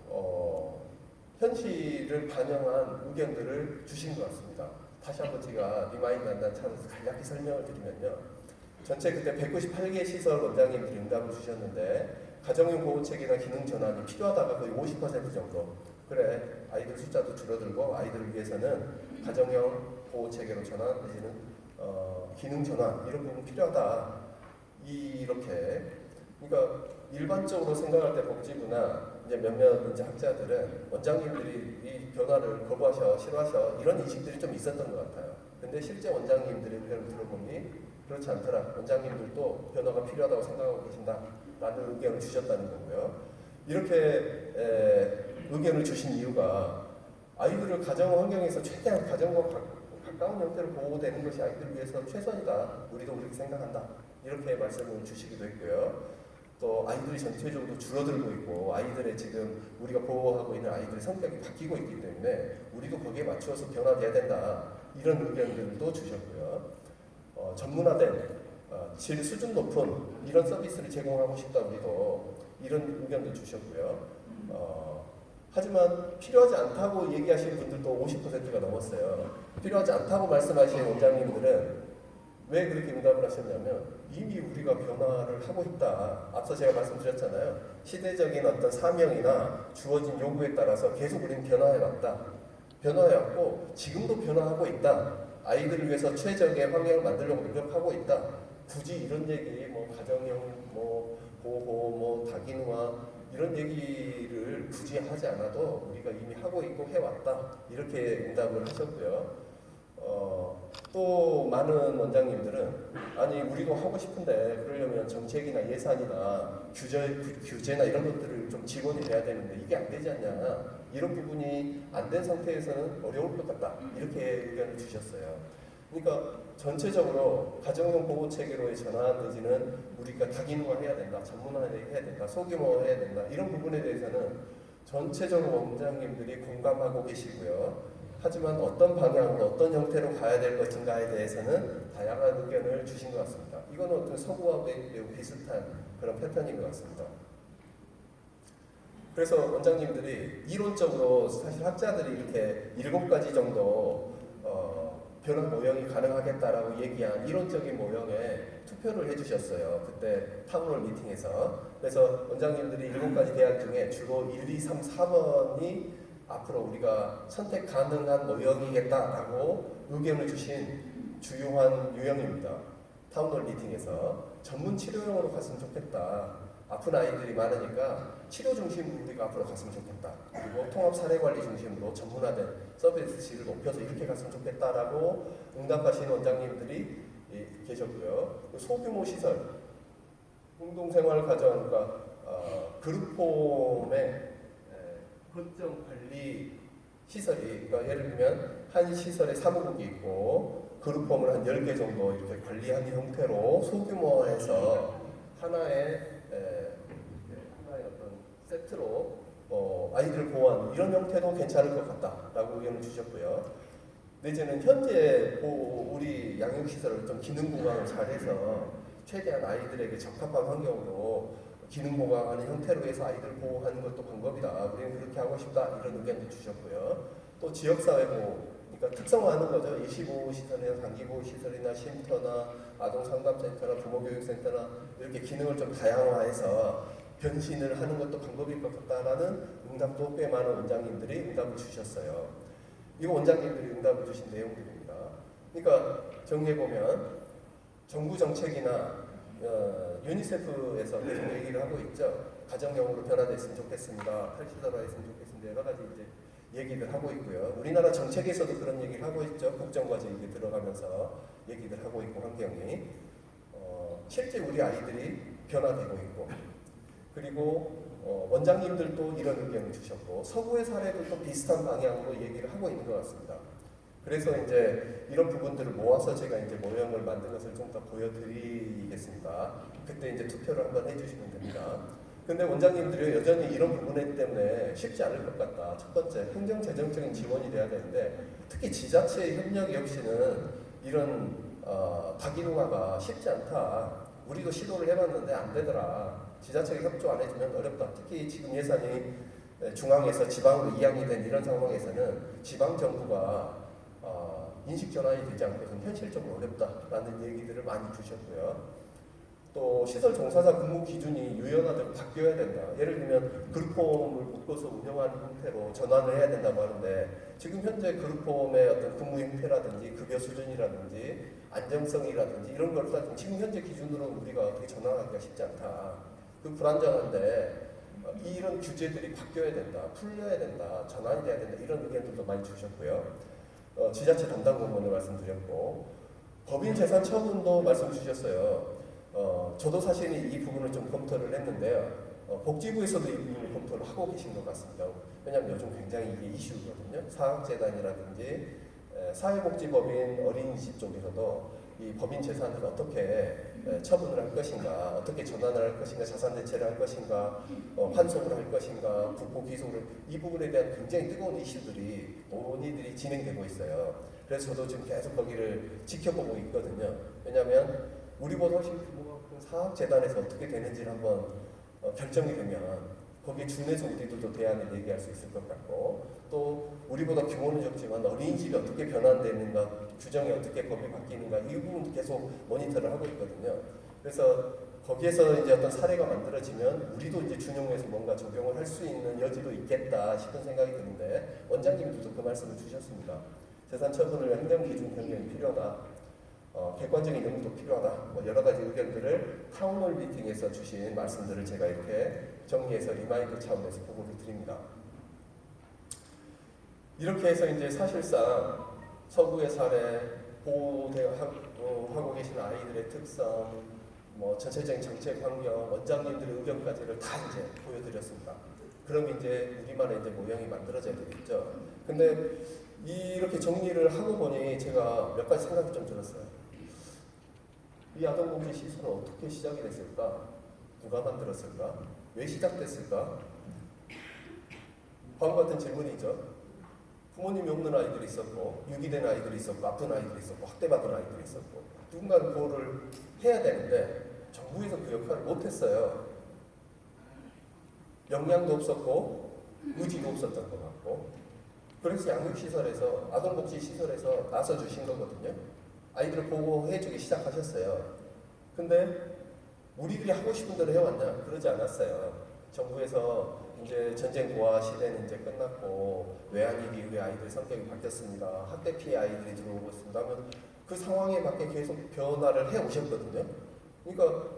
현실을 반영한 의견들을 주신 것 같습니다. 다시 한번 제가 리마인드 한다는 차원에서 간략히 설명을 드리면요. 전체 그때 198개 시설 원장님들이 응답을 주셨는데 가정용 보호책이나 기능 전환이 필요하다가 거의 50% 정도. 그래 아이들 숫자도 줄어들고 아이들을 위해서는 가정형 보호체계로 전환 내지는 기능 전환 이런 부분 필요하다. 이렇게 그러니까 일반적으로 생각할 때 복지부나 이제 몇몇 이제 학자들은 원장님들이 이 변화를 거부하셔 싫어하셔 이런 인식들이 좀 있었던 것 같아요. 근데 실제 원장님들의 의견을 들어보니 그렇지 않더라. 원장님들도 변화가 필요하다고 생각하고 계신다라는 의견을 주셨다는 거고요. 이렇게 의견을 주신 이유가 아이들을 가정 환경에서 최대한 가정과 가까운 형태로 보호되는 것이 아이들을 위해서 최선이다. 우리도 그렇게 생각한다. 이렇게 말씀을 주시기도 했고요. 또 아이들이 전체적으로 줄어들고 있고 아이들의 지금 우리가 보호하고 있는 아이들의 성격이 바뀌고 있기 때문에 우리도 거기에 맞추어서 변화돼야 된다. 이런 의견들도 주셨고요. 전문화된 질 수준 높은 이런 서비스를 제공하고 싶다. 우리도 이런 의견도 주셨고요. 하지만 필요하지 않다고 얘기하시는 분들도 50%가 넘었어요. 필요하지 않다고 말씀하시는 원장님들은 왜 그렇게 응답을 하셨냐면 이미 우리가 변화를 하고 있다. 앞서 제가 말씀드렸잖아요. 시대적인 어떤 사명이나 주어진 요구에 따라서 계속 우리는 변화해왔다. 변화해왔고 지금도 변화하고 있다. 아이들을 위해서 최적의 환경을 만들려고 노력하고 있다. 굳이 이런 얘기, 뭐 가정형, 뭐 보호, 뭐 다기능화 이런 얘기를 굳이 하지 않아도 우리가 이미 하고 있고 해왔다. 이렇게 응답을 하셨고요. 또 많은 원장님들은 아니 우리도 하고 싶은데 그러려면 정책이나 예산이나 규제나 이런 것들을 좀 지원이 돼야 되는데 이게 안 되지 않냐, 이런 부분이 안 된 상태에서는 어려울 것 같다, 이렇게 의견을 주셨어요. 그러니까 전체적으로 가정용 보호 체계로의 전환 내지는 우리가 다기능화해야 된다, 전문화해야 된다, 소규모화해야 된다, 이런 부분에 대해서는 전체적으로 원장님들이 공감하고 계시고요. 하지만 어떤 방향으로 어떤 형태로 가야 될 것인가에 대해서는 다양한 의견을 주신 것 같습니다. 이거는 어떤 서구와 매우 비슷한 그런 패턴인 것 같습니다. 그래서 원장님들이 이론적으로 사실 학자들이 이렇게 7가지 정도 변화 모형이 가능하겠다라고 얘기한 이론적인 모형에 투표를 해주셨어요. 그때 타운홀 미팅에서. 그래서 원장님들이 7가지 대안 중에 주로 1, 2, 3, 4번이 앞으로 우리가 선택 가능한 모형이겠다라고 의견을 주신 주요한 유형입니다. 타운홀 미팅에서 전문 치료용으로 갔으면 좋겠다. 아픈 아이들이 많으니까 치료 중심으로 우리가 앞으로 갔으면 좋겠다. 그리고 통합 사례 관리 중심으로 전문화된 서비스를 높여서 이렇게 갔으면 좋겠다라고 응답하신 원장님들이 계셨고요. 소규모 시설, 공동생활 가정, 그러니까 그룹홈의 거점 관리 시설이, 그러니까 예를 들면 한 시설에 사무국이 있고 그룹홈을 한 10개 정도 이렇게 관리하는 형태로 소규모화해서 하나의 어떤 세트로 아이들을 보호하는 이런 형태도 괜찮을 것 같다라고 의견을 주셨고요. 내지는 현재 우리 양육시설을 좀 기능 보강을 잘해서 최대한 아이들에게 적합한 환경으로 기능 보강하는 형태로 해서 아이들을 보호하는 것도 방법이다. 우리는 그렇게 하고 싶다. 이런 의견도 주셨고요. 또 지역사회 보호, 그러니까 특성화하는 거죠. 일시보호시설이나 단기보호시설이나 쉼터나 아동상담센터나 부모교육센터나 이렇게 기능을 좀 다양화해서 변신을 하는 것도 방법일 것 같다라는 응답도 꽤 많은 원장님들이 응답을 주셨어요. 이거 원장님들이 응답을 주신 내용들입니다. 그러니까 정리해보면 정부 정책이나 유니세프에서 계속 얘기를 하고 있죠. 가정용으로 변화됐으면 좋겠습니다. 탈시설화했으면 좋겠습니다. 여러 가지 이제 얘기를 하고 있고요. 우리나라 정책에서도 그런 얘기를 하고 있죠. 국정과제 이게 들어가면서 얘기를 하고 있고 환경이 실제 우리 아이들이 변화되고 있고, 그리고 원장님들도 이런 의견을 주셨고 서구의 사례도 또 비슷한 방향으로 얘기를 하고 있는 것 같습니다. 그래서 이제 이런 부분들을 모아서 제가 이제 모형을 만든 것을 좀 더 보여드리겠습니다. 그때 이제 투표를 한번 해주시면 됩니다. 근데 원장님들이 여전히 이런 부분 때문에 쉽지 않을 것 같다. 첫 번째, 행정재정적인 지원이 돼야 되는데 특히 지자체의 협력이 없이는 이런 다기능화가 쉽지 않다. 우리도 시도를 해봤는데 안 되더라. 지자체가 협조 안 해주면 어렵다. 특히 지금 예산이 중앙에서 지방으로 이양이 된 이런 상황에서는 지방정부가 인식 전환이 되지 않고서는 현실적으로 어렵다라는 얘기들을 많이 주셨고요. 또 시설 종사자 근무 기준이 유연화되고 바뀌어야 된다. 예를 들면 그룹홈을 묶어서 운영하는 형태로 전환을 해야 된다고 하는데 지금 현재 그룹홈의 어떤 근무 형태라든지 급여 수준이라든지 안정성이라든지 이런 걸 따지면 지금 현재 기준으로 우리가 어떻게 전환하기가 쉽지 않다. 그 불안정한데 이런 규제들이 바뀌어야 된다, 풀려야 된다, 전환이 돼야 된다, 이런 의견들도 많이 주셨고요. 지자체 담당 공무원을 말씀드렸고 법인 재산 처분도 말씀 주셨어요. 저도 사실 이 부분을 좀 검토를 했는데요. 복지부에서도 이 부분을 검토를 하고 계신 것 같습니다. 왜냐하면 요즘 굉장히 이게 이슈거든요. 사학재단이라든지 사회복지법인 어린이집 쪽에서도 이 법인 재산을 어떻게 처분을 할 것인가, 어떻게 전환을 할 것인가, 자산 대체를 할 것인가, 환송을 할 것인가, 국고 기소를, 이 부분에 대한 굉장히 뜨거운 이슈들이 논의들이 진행되고 있어요. 그래서 저도 지금 계속 거기를 지켜보고 있거든요. 왜냐하면 우리보다 훨씬 규모가 큰 사학재단에서 어떻게 되는지를 한번 결정이 되면 거기에 준해서 우리들도 대안을 얘기할 수 있을 것 같고, 또 우리보다 규모는 적지만 어린이집이 어떻게 변환되는가, 규정이 어떻게 법이 바뀌는가, 이 부분도 계속 모니터를 하고 있거든요. 그래서 거기에서 이제 어떤 사례가 만들어지면 우리도 이제 준용해서 뭔가 적용을 할 수 있는 여지도 있겠다 싶은 생각이 드는데 원장님도 그 말씀을 주셨습니다. 재산 처분을 행정기준 변경이 필요하다. 객관적인 연구도 필요하다. 뭐 여러 가지 의견들을 타운홀 미팅에서 주신 말씀들을 제가 이렇게 정리해서 리마인드 차원에서 보고를 드립니다. 이렇게 해서 이제 사실상 서구의 사례, 보호하고 계신 아이들의 특성, 뭐 전체적인 정책 환경, 원장님들의 의견까지를 다 이제 보여드렸습니다. 그럼 이제 우리만의 이제 모형이 만들어져야 되겠죠. 근데 이렇게 정리를 하고 보니 제가 몇 가지 생각이 좀 들었어요. 이 아동복지 시설은 어떻게 시작이 됐을까? 누가 만들었을까? 왜 시작됐을까? 다음과 같은 질문이죠. 부모님이 없는 아이들이 있었고, 유기된 아이들이 있었고, 아픈 아이들이 있었고, 학대받은 아이들이 있었고, 누군가는 그거를 해야 되는데 정부에서 그 역할을 못했어요. 역량도 없었고 의지도 없었던 것 같고, 그래서 양육시설에서, 아동복지시설에서 나서주신 거거든요. 아이들을 보호해주기 시작하셨어요. 근데 우리들이 하고 싶은 대로 해왔냐? 그러지 않았어요. 정부에서 이제 전쟁 고아 시대는 이제 끝났고 외환위기 이후에 아이들 성격이 바뀌었습니다. 학대 피해 아이들이 들어오고 있습니다. 하면 그 상황에 맞게 계속 변화를 해 오셨거든요. 그러니까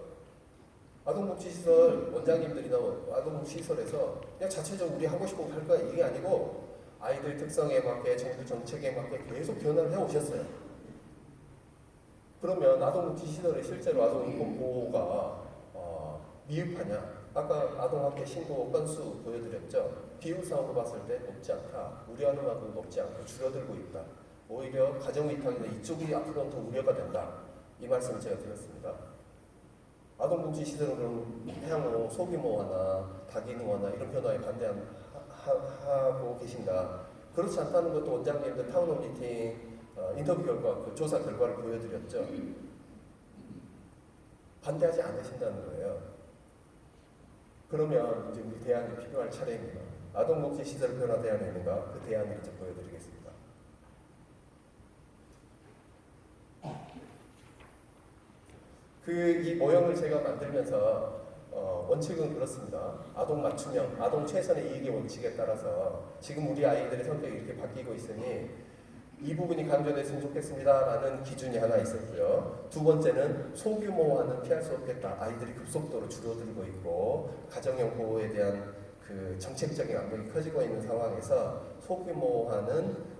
아동복지시설 원장님들이나 아동복지시설에서 그냥 자체적으로 우리 하고 싶은 거 할 거야 이게 아니고 아이들 특성에 맞게 정부 정책에 맞게 계속 변화를 해 오셨어요. 그러면 아동복지시설에 실제로 아동인권 보호가 미흡하냐? 아까 아동학대 신고 건수 보여드렸죠. 비율상으로 봤을 때 높지 않다. 우려하는 만큼 높지 않고 줄어들고 있다. 오히려 가정의탁이나 이쪽이 앞으로 더 우려가 된다. 이 말씀을 제가 드렸습니다. 아동복지시설은 그럼 향후 소규모화나 다기능화나 이런 변화에 반대하고 계신가? 그렇지 않다는 것도 원장님들 타운홀 미팅 인터뷰 결과, 그 조사 결과를 보여드렸죠. 반대하지 않으신다는 거예요. 그러면 이제 우리 대안이 필요할 차례입니다. 아동복지 시설 변화 대안이 있는가? 그 대안을 이제 보여드리겠습니다. 이 모형을 제가 만들면서 원칙은 그렇습니다. 아동 맞춤형, 아동 최선의 이익의 원칙에 따라서 지금 우리 아이들의 성격이 이렇게 바뀌고 있으니 이 부분이 강조됐으면 좋겠습니다 라는 기준이 하나 있었고요. 두 번째는 소규모화는 피할 수 없겠다. 아이들이 급속도로 줄어들고 있고 가정형 보호에 대한 그 정책적인 압력이 커지고 있는 상황에서 소규모화는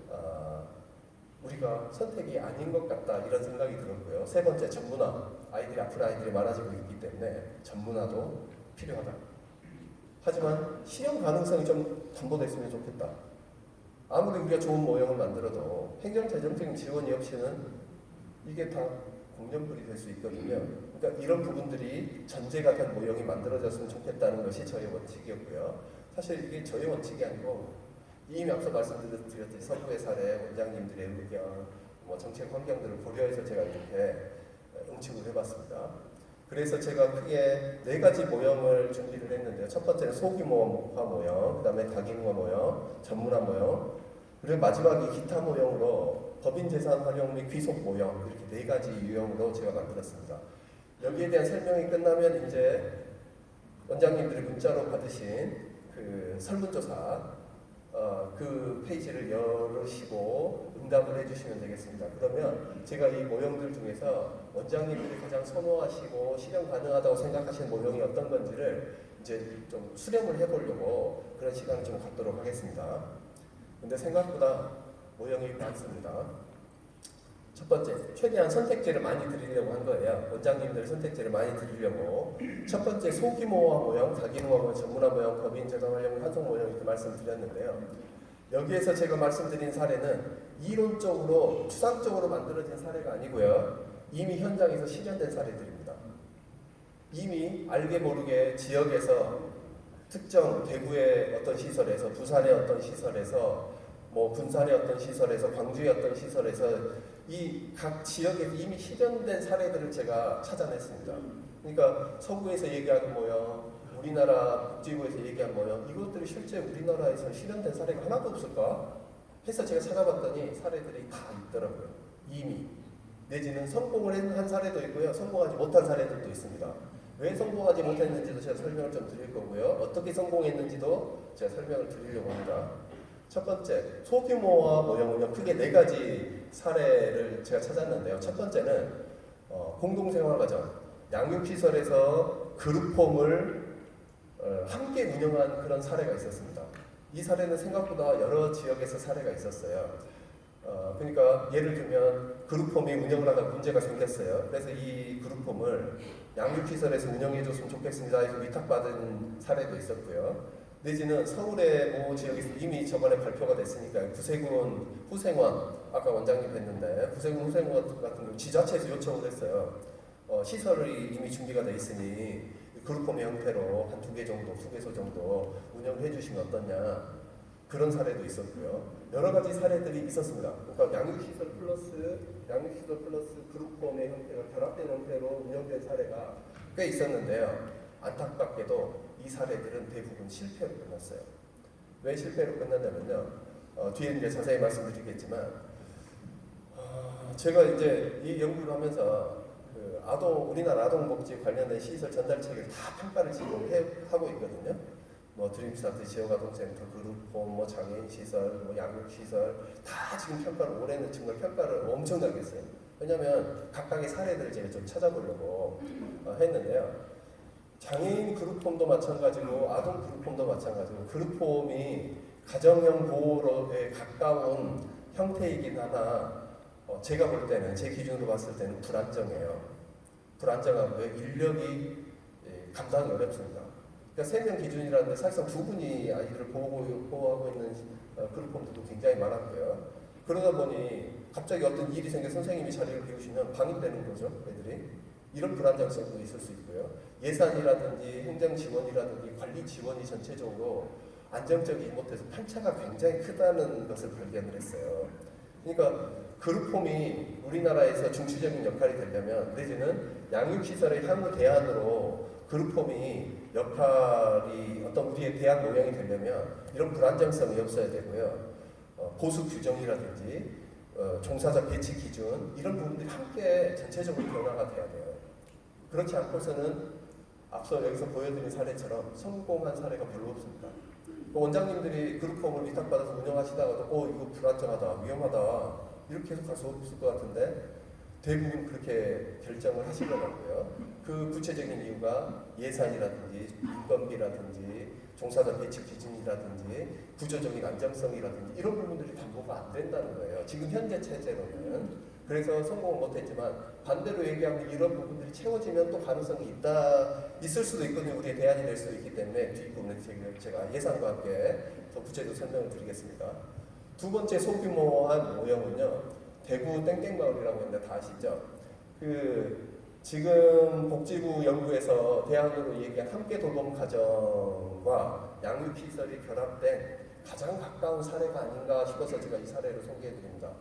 우리가 선택이 아닌 것 같다 이런 생각이 들었고요. 세 번째 전문화. 아픈 아이들이 많아지고 있기 때문에 전문화도 필요하다. 하지만 실현 가능성이 좀 담보됐으면 좋겠다. 아무리 우리가 좋은 모형을 만들어도 행정재정적인 지원이 없이는 이게 다 공연불이 될 수 있거든요. 그러니까 이런 부분들이 전제가 된 모형이 만들어졌으면 좋겠다는 것이 저의 원칙이었고요. 사실 이게 저의 원칙이 아니고 이미 앞서 말씀드렸듯이 서구의 사례, 원장님들의 의견, 뭐 정책 환경들을 고려해서 제가 이렇게 응축을 해봤습니다. 그래서 제가 크게 4가지 모형을 준비를 했는데요. 첫 번째는 소규모화 모형, 그 다음에 다기능화 모형, 전문화 모형, 그리고 마지막이 기타 모형으로 법인재산 활용 및 귀속 모형, 이렇게 4가지 유형으로 제가 만들었습니다. 여기에 대한 설명이 끝나면 이제 원장님들이 문자로 받으신 그 설문조사 그 페이지를 열으시고 응답을 해주시면 되겠습니다. 그러면 제가 이 모형들 중에서 원장님들이 가장 선호하시고 실현 가능하다고 생각하시는 모형이 어떤 건지를 이제 좀 수렴을 해보려고 그런 시간을 좀 갖도록 하겠습니다. 근데 생각보다 모형이 많습니다. 첫 번째, 최대한 선택지를 많이 드리려고 한 거예요. 원장님들 선택지를 많이 드리려고. 첫 번째, 소규모화 모형, 다기능화 모형, 전문화 모형, 법인 재산 활용 환속 모형 이렇게 말씀드렸는데요. 여기에서 제가 말씀드린 사례는 이론적으로, 추상적으로 만들어진 사례가 아니고요. 이미 현장에서 실현된 사례들입니다. 이미 알게 모르게 지역에서 특정 대구의 어떤 시설에서, 부산의 어떤 시설에서, 뭐 군산의 어떤 시설에서, 광주의 어떤 시설에서 이 각 지역에 이미 실현된 사례들을 제가 찾아냈습니다. 그러니까 서구에서 얘기하는 모형, 우리나라 복지부에서 얘기한 모형, 이것들이 실제 우리나라에서 실현된 사례가 하나도 없을까? 해서 제가 찾아봤더니 사례들이 다 있더라고요. 이미. 내지는 성공을 한 사례도 있고요. 성공하지 못한 사례들도 있습니다. 왜 성공하지 못했는지도 제가 설명을 좀 드릴 거고요. 어떻게 성공했는지도 제가 설명을 드리려고 합니다. 첫 번째, 소규모화 모형은요, 크게 네 가지 사례를 제가 찾았는데요. 첫 번째는 공동생활과정, 양육시설에서 그룹홈을 함께 운영한 그런 사례가 있었습니다. 이 사례는 생각보다 여러 지역에서 사례가 있었어요. 그러니까 예를 들면 그룹홈이 운영을 하다 문제가 생겼어요. 그래서 이 그룹홈을 양육시설에서 운영해줬으면 좋겠습니다 해서 위탁받은 사례도 있었고요. 내지는 서울의 모 지역에서 이미 저번에 발표가 됐으니까 구세군 후생원, 아까 원장님 뵀는데 구세군 후생원 같은 경우 지자체에서 요청을 했어요. 시설이 이미 준비가 돼 있으니 그룹홈 형태로 한 2개 정도, 2개소 정도 운영해 주시면 어떠냐, 그런 사례도 있었고요. 여러 가지 사례들이 있었습니다. 그러니까 양육시설 플러스 그룹홈의 형태가 결합된 형태로 운영된 사례가 꽤 있었는데요. 안타깝게도 이 사례들은 대부분 실패로 끝났어요. 왜 실패로 끝났냐면요. 뒤에 이제 자세히 말씀드리겠지만, 제가 이제 이 연구를 하면서 우리나라 아동복지 관련된 시설 전달 체계를 다 평가를 지금 하고 있거든요. 뭐 드림스타트 지역아동센터, 그룹홈, 뭐 장애인 시설, 뭐 양육 시설 다 지금 평가를 올해는 정말 평가를 엄청나게 했어요. 왜냐하면 각각의 사례들을 제가 좀 찾아보려고 했는데요. 장애인 그룹홈도 마찬가지고 아동 그룹홈도 마찬가지고 그룹홈이 가정형 보호에 가까운 형태이긴 하나 제가 볼 때는 제 기준으로 봤을 때는 불안정해요. 불안정하고요. 인력이 감당이 어렵습니다. 그러니까 3명 기준이라는데 사실상 2분이 아이들을 보호하고 있는 그룹홈들도 굉장히 많았고요. 그러다 보니 갑자기 어떤 일이 생겨 선생님이 자리를 비우시면 방임되는 거죠, 애들이. 이런 불안정성도 있을 수 있고요. 예산이라든지 행정 지원이라든지 관리 지원이 전체적으로 안정적이지 못해서 편차가 굉장히 크다는 것을 발견을 했어요. 그러니까 그룹홈이 우리나라에서 중추적인 역할이 되려면, 내지는 양육시설의 향후 대안으로 그룹홈이 역할이 어떤 우리의 대안 모형이 되려면 이런 불안정성이 없어야 되고요. 보수 규정이라든지 종사자 배치 기준 이런 부분들이 함께 전체적으로 변화가 돼야 돼요. 그렇지 않고서는 앞서 여기서 보여드린 사례처럼 성공한 사례가 별로 없습니다. 원장님들이 그룹홈을 위탁받아서 운영하시다가도 이거 불안정하다, 위험하다 이렇게 해서 갈 수 없을 것 같은데 대부분 그렇게 결정을 하시더라고요. 그 구체적인 이유가 예산이라든지 인건비라든지 종사자 배치 기준이라든지 구조적인 안정성이라든지 이런 부분들이 담보가 안 된다는 거예요. 지금 현재 체제로는. 그래서 성공을 못했지만 반대로 얘기하면 이런 부분들이 채워지면 또 가능성이 있을 수도 있거든요. 우리의 대안이 될 수도 있기 때문에 뒷부분에 제가 예산과 함께 더 구체적으로 설명을 드리겠습니다. 두 번째 소규모한 모형은요, 대구 땡땡마을이라고 했는데 다 아시죠? 지금 복지부 연구에서 대안으로 얘기한 함께 돌봄 가정과 양육시설이 결합된 가장 가까운 사례가 아닌가 싶어서 제가 이 사례를 소개해드립니다.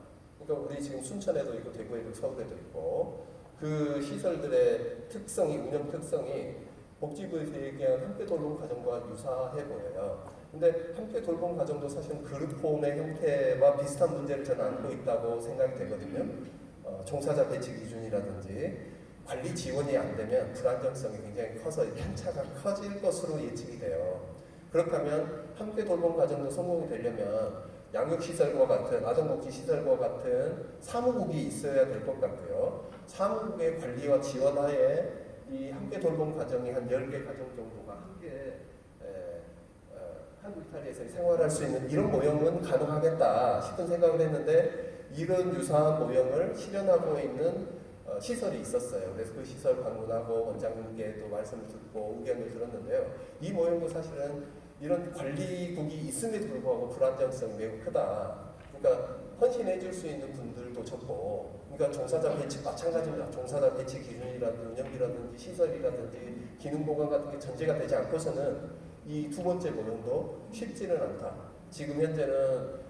그러니까 우리 지금 순천에도 있고 대구에도 서울에도 있고 그 시설들의 특성이, 운영 특성이 복지부에서 얘기한 함께 돌봄 가정과 유사해 보여요. 근데 함께 돌봄 가정도 사실 그룹홈의 형태와 비슷한 문제를 저는 안고 있다고 생각이 되거든요. 종사자 배치 기준이라든지 관리 지원이 안 되면 불안정성이 굉장히 커서 편차가 커질 것으로 예측이 돼요. 그렇다면 함께 돌봄 가정도 성공이 되려면 양육시설과 같은, 아동복지시설과 같은 사무국이 있어야 될 것 같고요. 사무국의 관리와 지원하에 이 함께 돌봄 가정이 한 10개 가정 정도가 함께 한 울타리에서 생활할 수 있는 이런 모형은 가능하겠다 싶은 생각을 했는데, 이런 유사한 모형을 실현하고 있는 시설이 있었어요. 그래서 그 시설 방문하고 원장님께도 말씀을 듣고 의견을 들었는데요. 이 모형도 사실은 이런 관리국이 있음에도 불구하고 불안정성이 매우 크다. 그러니까 헌신해 줄 수 있는 분들도 적고, 그러니까 종사자 배치 마찬가지입니다. 종사자 배치 기준이라든지 운영비라든지 시설이라든지 기능 보강 같은 게 전제가 되지 않고서는 이 두 번째 모형도 쉽지는 않다. 지금 현재는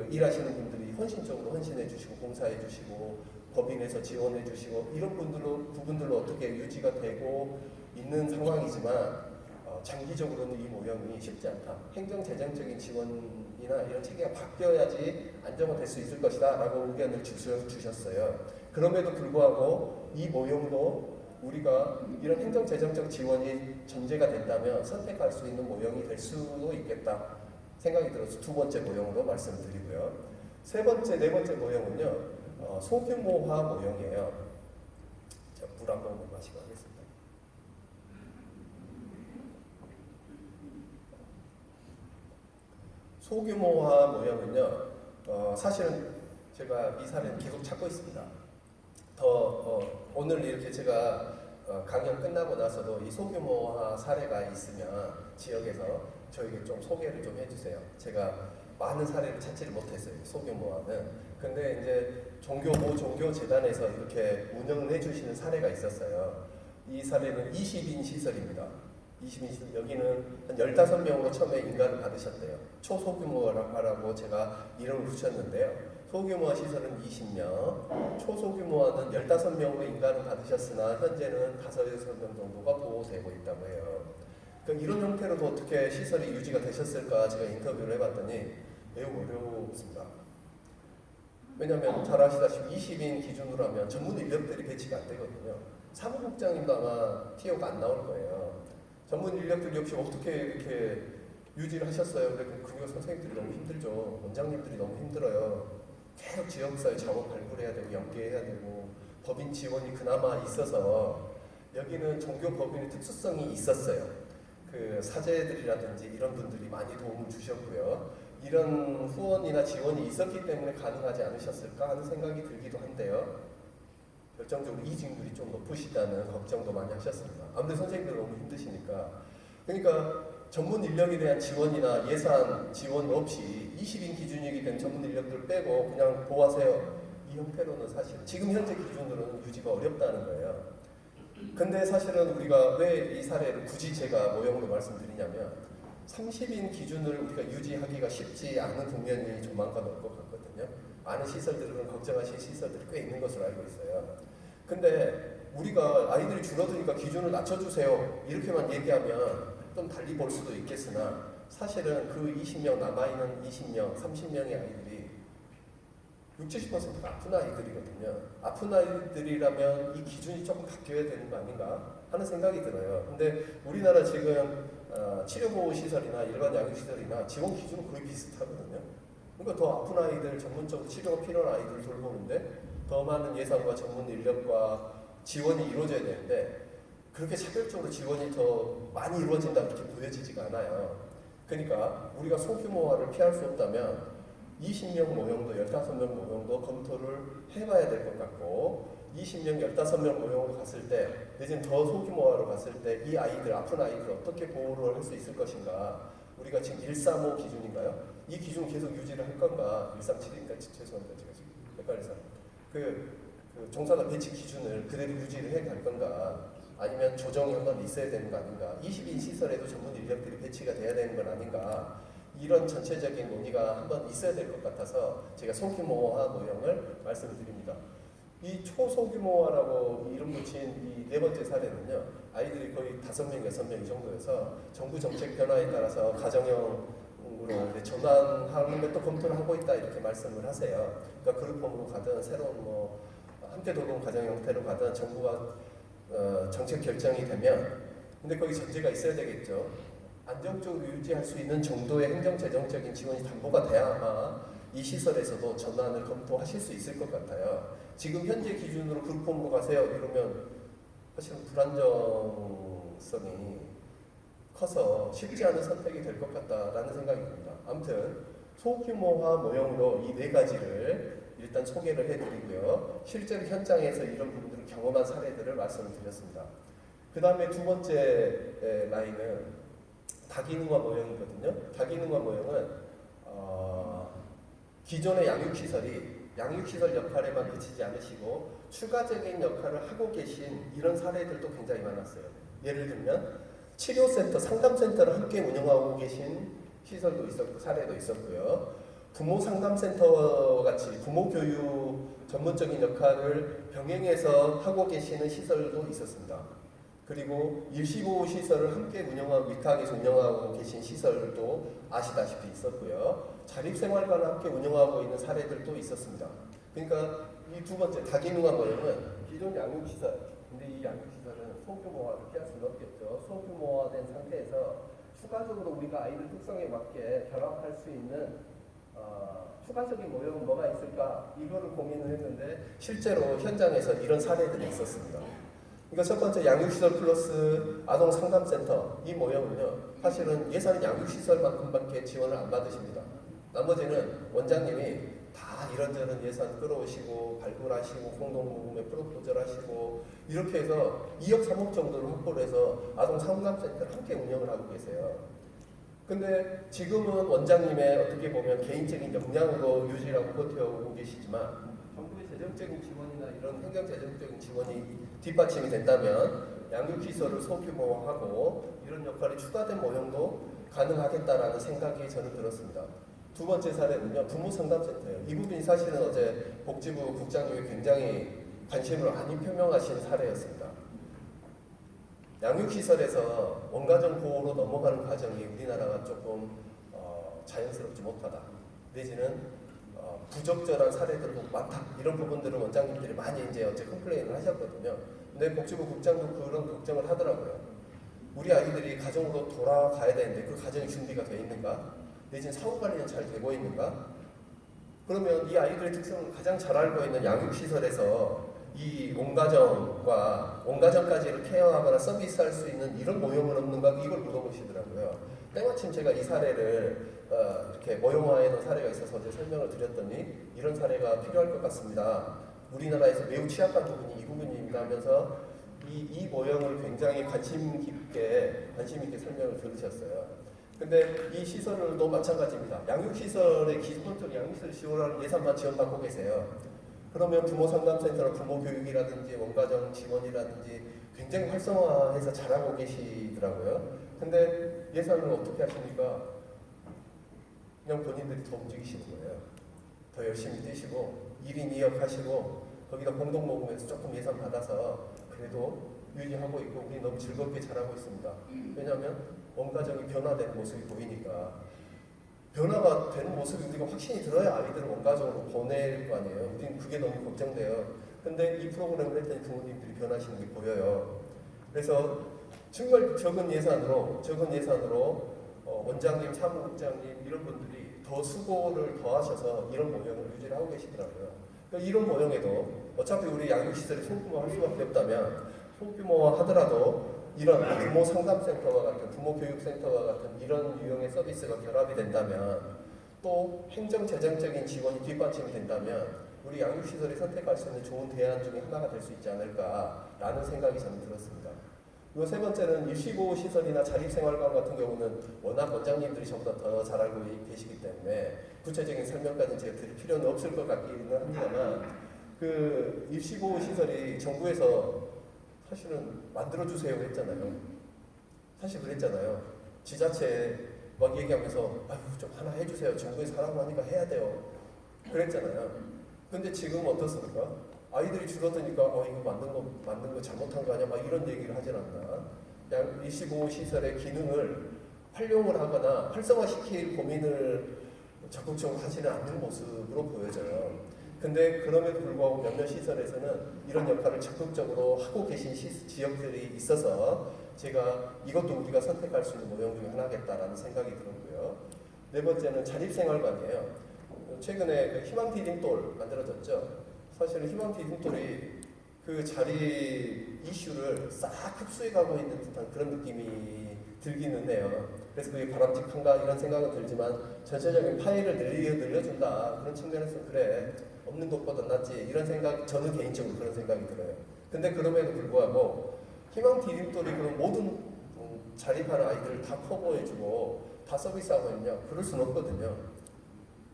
일하시는 분들이 헌신적으로 헌신해 주시고 봉사해 주시고 법인에서 지원해 주시고 이런 부분들로 어떻게 유지가 되고 있는 상황이지만 장기적으로는 이 모형이 쉽지 않다. 행정재정적인 지원이나 이런 체계가 바뀌어야지 안정화될 수 있을 것이다 라고 의견을 주셨어요. 그럼에도 불구하고 이 모형도 우리가 이런 행정재정적 지원이 전제가 된다면 선택할 수 있는 모형이 될 수도 있겠다 생각이 들어서 두 번째 모형으로 말씀드리고요. 세 번째, 네 번째 모형은요. 소규모화 모형이에요. 자, 물 한 번 마시고 하겠습니다. 소규모화 모형은요. 사실은 제가 이 사례는 계속 찾고 있습니다. 오늘 이렇게 제가 강연 끝나고 나서도 이 소규모화 사례가 있으면 지역에서 저에게 좀 소개를 좀 해주세요. 제가 많은 사례를 찾지를 못했어요. 소규모화는. 근데 이제 종교재단에서 이렇게 운영을 해주시는 사례가 있었어요. 이 사례는 20인 시설입니다. 20인 시설. 여기는 한 15명으로 처음에 인가를 받으셨대요. 초소규모화라고 제가 이름을 붙였는데요. 소규모화 시설은 20명, 초소규모화는 15명으로 인가를 받으셨으나 현재는 5-6명 정도가 보호되고 있다고 해요. 그러니까 이런 형태로도 어떻게 시설이 유지가 되셨을까 제가 인터뷰를 해봤더니 매우 어렵습니다. 왜냐하면 잘 아시다시피 20인 기준으로 하면 전문 인력들이 배치가 안 되거든요. 사무국장님도 아마 TO가 안 나올 거예요. 전문 인력들 역시 어떻게 이렇게 유지를 하셨어요? 그래, 그리고 선생님들이 너무 힘들죠. 원장님들이 너무 힘들어요. 계속 지역사회 자원 발굴해야 되고 연계해야 되고 법인 지원이 그나마 있어서 여기는 종교 법인의 특수성이 있었어요. 그 사제들이라든지 이런 분들이 많이 도움을 주셨고요. 이런 후원이나 지원이 있었기 때문에 가능하지 않으셨을까 하는 생각이 들기도 한데요. 결정적으로 이직률이 좀 높으시다는 걱정도 많이 하셨습니다. 아무래도 선생님들 너무 힘드시니까. 그러니까 전문 인력에 대한 지원이나 예산 지원 없이 20인 기준이기 때문에 전문 인력들 빼고 그냥 보호하세요. 이 형태로는 사실 지금 현재 기준으로는 유지가 어렵다는 거예요. 근데 사실은 우리가 왜 이 사례를 굳이 제가 모형으로 말씀드리냐면 30인 기준을 우리가 유지하기가 쉽지 않은 국면이 조만간 올 것 같거든요. 많은 시설들은 걱정하실 시설들이 꽤 있는 것으로 알고 있어요. 근데 우리가 아이들이 줄어드니까 기준을 낮춰주세요 이렇게만 얘기하면 좀 달리 볼 수도 있겠으나 사실은 그 20명 남아있는 20명, 30명의 아이들이 60~70%가 아픈 아이들이거든요. 아픈 아이들이라면 이 기준이 조금 바뀌어야 되는 거 아닌가 하는 생각이 들어요. 근데 우리나라 지금 치료보호시설이나 일반 양육시설이나 지원 기준은 거의 비슷하거든요. 그러니까 더 아픈 아이들, 전문적으로 치료가 필요한 아이들을 돌보는데 더 많은 예산과 전문 인력과 지원이 이루어져야 되는데 그렇게 차별적으로 지원이 더 많이 이루어진다 그렇게 보여지지가 않아요. 그러니까 우리가 소규모화를 피할 수 없다면 20명 모형도 15명 모형도 검토를 해봐야 될 것 같고 20명 15명 모형으로 갔을 때 내지는 더 소규모화로 갔을 때 이 아이들 아픈 아이들을 어떻게 보호를 할 수 있을 것인가. 우리가 지금 135 기준인가요? 이 기준 계속 유지를 할 건가. 137인가 죄송합니다. 제가 지금 헷갈려서 그 종사자 배치 기준을 그대로 유지를 해 갈 건가. 아니면 조정이 한번 있어야 되는 거 아닌가. 20인 시설에도 전문 인력들이 배치가 돼야 되는 건 아닌가. 이런 전체적인 논의가 한번 있어야 될 것 같아서 제가 소규모화 모형을 말씀드립니다. 이 초소규모화라고 이름 붙인 이 네 번째 사례는요. 아이들이 거의 5명, 6명 이 정도여서 정부 정책 변화에 따라서 가정형으로 전환하는 것도 검토를 하고 있다 이렇게 말씀을 하세요. 그러니까 그룹홈으로 가든 새로운 함께 돌봄 가정 형태로 가든 정부가 정책 결정이 되면 근데 거기 전제가 있어야 되겠죠. 안정적으로 유지할 수 있는 정도의 행정재정적인 지원이 담보가 돼야만 이 시설에서도 전환을 검토하실 수 있을 것 같아요. 지금 현재 기준으로 그룹홈으로 가세요 이러면 사실은 불안정성이 커서 쉽지 않은 선택이 될 것 같다라는 생각이 듭니다. 아무튼 소규모화 모형으로 이 네 가지를 일단 소개를 해드리고요. 실제로 현장에서 이런 부분들을 경험한 사례들을 말씀을 드렸습니다. 그 다음에 두 번째 라인은 다기능화 모형이거든요. 다기능화 모형은 기존의 양육시설 역할에만 그치지 않으시고 추가적인 역할을 하고 계신 이런 사례들도 굉장히 많았어요. 예를 들면 치료센터, 상담센터를 함께 운영하고 계신 시설도 있었고 사례도 있었고요. 부모 상담센터 같이 부모 교육 전문적인 역할을 병행해서 하고 계시는 시설도 있었습니다. 그리고 일시보호 시설을 함께 운영하고 위탁에서 운영하고 계신 시설도 아시다시피 있었고요. 자립생활관을 함께 운영하고 있는 사례들도 있었습니다. 그러니까 이 두 번째 다기능한 모형은 기존 양육시설, 근데 이 양육시설은 소규모화를 피할 수는 없겠죠. 소규모화된 상태에서 추가적으로 우리가 아이들 특성에 맞게 결합할 수 있는 추가적인 모형은 뭐가 있을까? 이거를 고민을 했는데 실제로 현장에서 이런 사례들이 있었습니다. 그러니까 첫 번째 양육시설 플러스 아동상담센터 이 모형은요, 사실은 예산은 양육시설만큼밖에 지원을 안 받으십니다. 나머지는 원장님이 다 이런저런 예산 끌어오시고 발굴하시고 공동모금에 프로포절하시고 이렇게 해서 2억 3억 정도를 확보를 해서 아동상담센터를 함께 운영을 하고 계세요. 근데 지금은 원장님의 어떻게 보면 개인적인 역량으로 유지하고 버텨오고 계시지만 정부의 재정적인 지원이나 이런 행정재정적인 지원이 뒷받침이 된다면 양육시설을 소규모화하고 이런 역할이 추가된 모형도 가능하겠다라는 생각이 저는 들었습니다. 두 번째 사례는요, 부모상담센터예요. 이 부분이 사실은 어제 복지부 국장님이 굉장히 관심을 많이 표명하신 사례였습니다. 양육시설에서 원가정 보호로 넘어가는 과정이 우리나라가 조금 자연스럽지 못하다, 내지는 부적절한 사례들도 많다, 이런 부분들을 원장님들이 많이 이제 어제 컴플레인을 하셨거든요. 근데 복지부 국장도 그런 걱정을 하더라고요. 우리 아이들이 가정으로 돌아가야 되는데 그 가정이 준비가 되어 있는가? 내지는 사후 관리는 잘 되고 있는가? 그러면 이 아이들의 특성을 가장 잘 알고 있는 양육시설에서 이 온가정까지를 케어하거나 서비스할 수 있는 이런 모형은 없는가? 이걸 물어보시더라고요. 때마침 제가 이 사례를 이렇게 모형화해 놓은 사례가 있어서 어제 설명을 드렸더니 이런 사례가 필요할 것 같습니다. 우리나라에서 매우 취약한 부분이 이 부분입니다 하면서 이 모형을 굉장히 관심 있게 설명을 들으셨어요. 근데 이 시설도 마찬가지입니다. 양육시설의 기본적인 양육시설 지원하는 예산만 지원받고 계세요. 그러면 부모상담센터나 부모교육이라든지 원가정 지원이라든지 굉장히 활성화해서 잘하고 계시더라고요. 근데 예산을 어떻게 하십니까? 그냥 본인들이 더 움직이시는 거예요. 더 열심히 뛰시고 1인 2역 하시고 거기다 공동모금에서 조금 예산 받아서 그래도 유지하고 있고 우리 너무 즐겁게 잘하고 있습니다. 왜냐하면 원가정이 변화되는 모습이 보이니까. 변화가 되는 모습이 우리가 확신이 들어야 아이들을 원가정으로 보낼 거 아니에요. 우리는 그게 너무 걱정돼요. 근데 이 프로그램을 했더니 부모님들이 변하시는 게 보여요. 그래서 정말 적은 예산으로 원장님, 사무국장님 이런 분들이 더 수고를 더 하셔서 이런 모형을 유지를 하고 계시더라고요. 그러니까 이런 모형에도 어차피 우리 양육시설이 소규모화 할 수밖에 없다면 소규모화 하더라도 이런 부모 상담센터와 같은 부모 교육센터와 같은 이런 유형의 서비스가 결합이 된다면 또 행정 재정적인 지원이 뒷받침이 된다면 우리 양육시설이 선택할 수 있는 좋은 대안 중에 하나가 될 수 있지 않을까라는 생각이 저는 들었습니다. 그리고 세 번째는 일시보호 시설이나 자립생활관 같은 경우는 워낙 원장님들이 저보다 더 잘 알고 계시기 때문에 구체적인 설명까지는 제가 드릴 필요는 없을 것 같기는 합니다만 그 일시보호 시설이 정부에서 사실은 만들어주세요 했잖아요. 사실 그랬잖아요. 지자체 막 얘기하면서 아유 좀 하나 해주세요. 정부에서 하라고 하니까 해야 돼요. 그랬잖아요. 근데 지금 어떻습니까? 아이들이 줄어드니까 이거 만든 거 잘못한 거 아니야? 막 이런 얘기를 하진 않나. 그냥 일시보호 시설의 기능을 활용을 하거나 활성화시킬 고민을 적극적으로 하지는 않는 모습으로 보여져요. 근데 그럼에도 불구하고 몇몇 시설에서는 이런 역할을 적극적으로 하고 계신 지역들이 있어서 제가 이것도 우리가 선택할 수 있는 모형 중에 하나겠다라는 생각이 들었고요. 네 번째는 자립생활관이에요. 최근에 그 희망디딤돌 만들어졌죠. 사실은 희망디딤돌이 그 자립 이슈를 싹 흡수해가고 있는 듯한 그런 느낌이 들기는 해요. 그래서 그게 바람직한가 이런 생각은 들지만 전체적인 파일을 늘려준다 그런 측면에서 그래 없는 것보다 낫지 이런 생각 저는 개인적으로 그런 생각이 들어요. 근데 그럼에도 불구하고 희망디딤돌이 그런 모든 자립하는 아이들을 다 커버해주고 다 서비스하고 있냐 그럴 수는 없거든요.